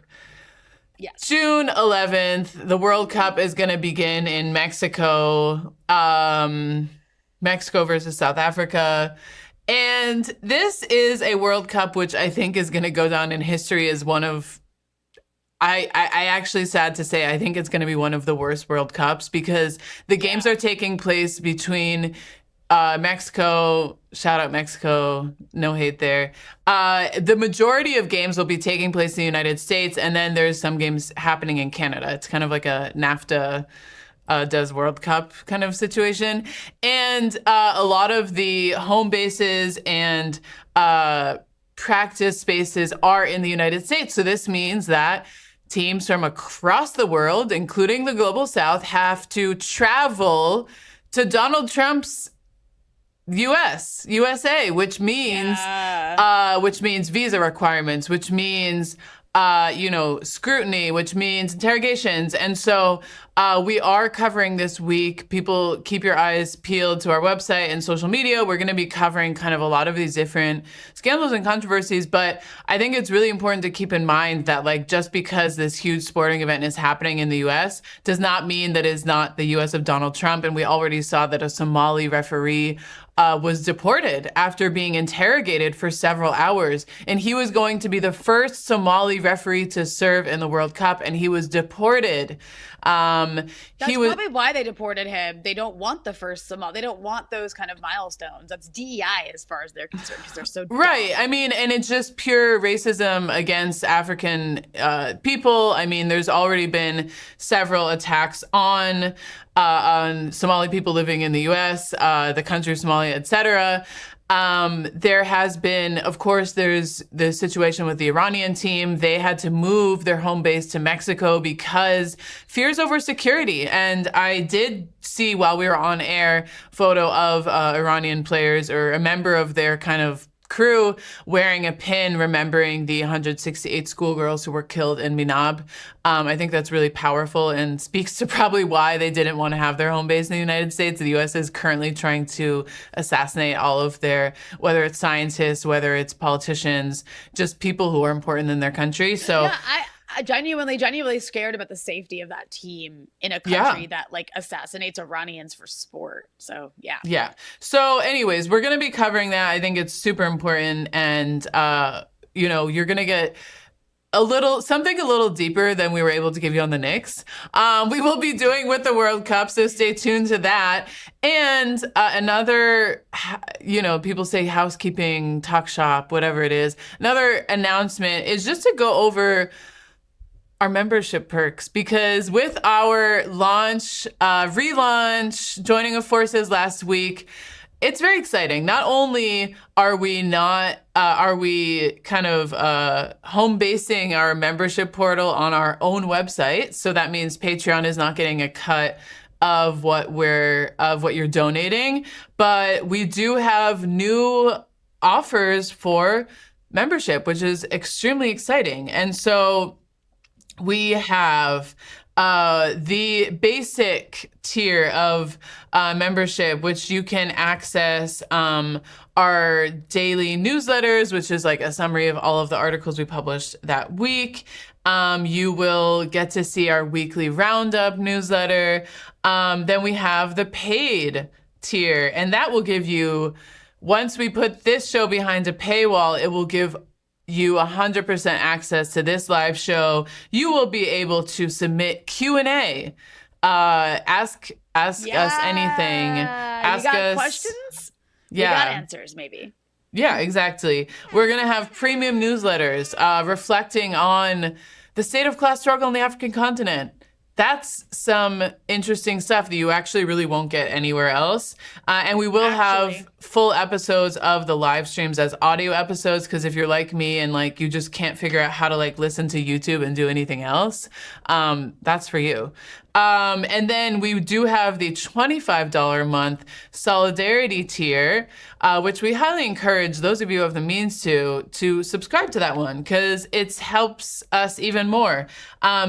Yes. June 11th, the World Cup is going to begin in Mexico. Mexico versus South Africa. And this is a World Cup which I think is going to go down in history as one of, I actually, sad to say, I think it's going to be one of the worst World Cups because the games are taking place between Mexico, shout out Mexico, no hate there. The majority of games will be taking place in the United States, and then there's some games happening in Canada. It's kind of like a NAFTA does World Cup kind of situation. And a lot of the home bases and practice spaces are in the United States. So this means that teams from across the world, including the Global South, have to travel to Donald Trump's USA, which means visa requirements, which means scrutiny, which means interrogations. And so we are covering this week. People, keep your eyes peeled to our website and social media. We're going to be covering kind of a lot of these different scandals and controversies. But I think it's really important to keep in mind that, like, just because this huge sporting event is happening in the U.S. does not mean that it's not the U.S. of Donald Trump. And we already saw that a Somali referee was deported after being interrogated for several hours. And he was going to be the first Somali referee to serve in the World Cup, and he was deported. That's probably why they deported him. They don't want the first Somali. They don't want those kind of milestones. That's DEI as far as they're concerned, because they're so dumb. Right. I mean, and it's just pure racism against African people. I mean, there's already been several attacks on Somali people living in the U.S., the country of Somalia, etc. There has been, of course, there's the situation with the Iranian team. They had to move their home base to Mexico because fears over security. And I did see, while we were on air, photo of Iranian players, or a member of their kind of crew, wearing a pin remembering the 168 schoolgirls who were killed in Minab. I think that's really powerful and speaks to probably why they didn't want to have their home base in the United States. The U.S. is currently trying to assassinate all of their, whether it's scientists, whether it's politicians, just people who are important in their country. So yeah, I genuinely scared about the safety of that team in a country that, like, assassinates Iranians for sport. So yeah. Yeah. So anyways, we're going to be covering that. I think it's super important. And, you're going to get something a little deeper than we were able to give you on the Knicks. We will be doing with the World Cup, so stay tuned to that. And another, people say housekeeping, talk shop, whatever it is. Another announcement is just to go over our membership perks, because with our relaunch, joining of forces last week, it's very exciting. Not only are we kind of home basing our membership portal on our own website, so that means Patreon is not getting a cut of what you're donating, but we do have new offers for membership, which is extremely exciting. And so we have the basic tier of membership, which you can access our daily newsletters, which is like a summary of all of the articles we published that week. You will get to see our weekly roundup newsletter. Then we have the paid tier, and that will give you, once we put this show behind a paywall, it will give you 100% access to this live show. You will be able to submit Q&A, ask us anything. Ask us questions. Yeah, we got answers, maybe. Yeah, exactly. We're gonna have premium newsletters reflecting on the state of class struggle on the African continent. That's some interesting stuff that you actually really won't get anywhere else. And we will have full episodes of the live streams as audio episodes, because if you're like me and like you just can't figure out how to like listen to YouTube and do anything else, that's for you. And then we do have the $25 a month solidarity tier, which we highly encourage those of you who have the means to subscribe to that one, because it helps us even more.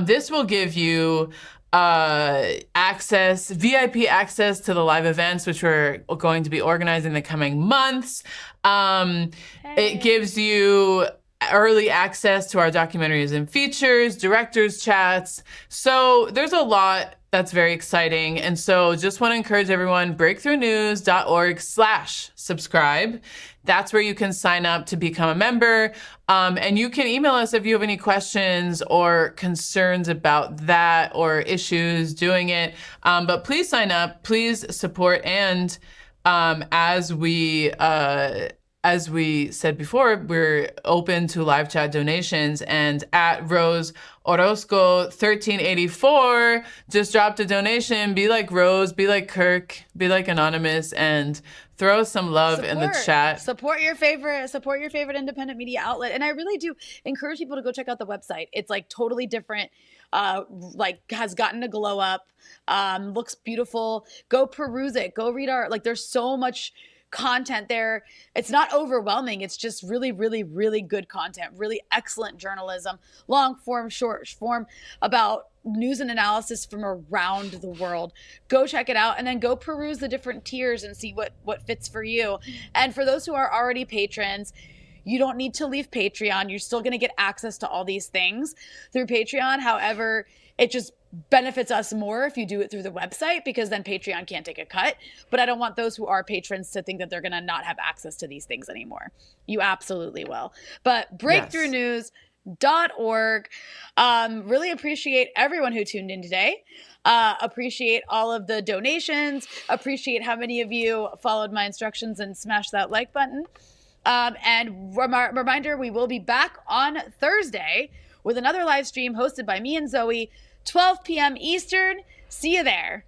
This will give you VIP access to the live events, which we're going to be organizing in the coming months. It gives you early access to our documentaries and features, director's chats. So there's a lot that's very exciting. And so just want to encourage everyone, breakthroughnews.org/subscribe. That's where you can sign up to become a member. And you can email us if you have any questions or concerns about that or issues doing it. But please sign up, please support. And as we said before, we're open to live chat donations, and at Rose Orozco 1384 just dropped a donation. Be like Rose, be like Kirk, be like Anonymous, and throw some love in the chat. Support your favorite independent media outlet. And I really do encourage people to go check out the website. It's like totally different. Has gotten a glow up, looks beautiful. Go peruse it. Go read there's so much content there. It's not overwhelming. It's just really, really, really good content, really excellent journalism, long form, short form, about news and analysis from around the world. Go check it out and then go peruse the different tiers and see what fits for you. And for those who are already patrons, you don't need to leave Patreon. You're still going to get access to all these things through Patreon. However, it just benefits us more if you do it through the website, because then Patreon can't take a cut. But I don't want those who are patrons to think that they're going to not have access to these things anymore. You absolutely will. But breakthroughnews.org. Really appreciate everyone who tuned in today. Appreciate all of the donations. Appreciate how many of you followed my instructions and smashed that like button. And reminder, we will be back on Thursday with another live stream hosted by me and Zoe, 12 p.m. Eastern. See you there.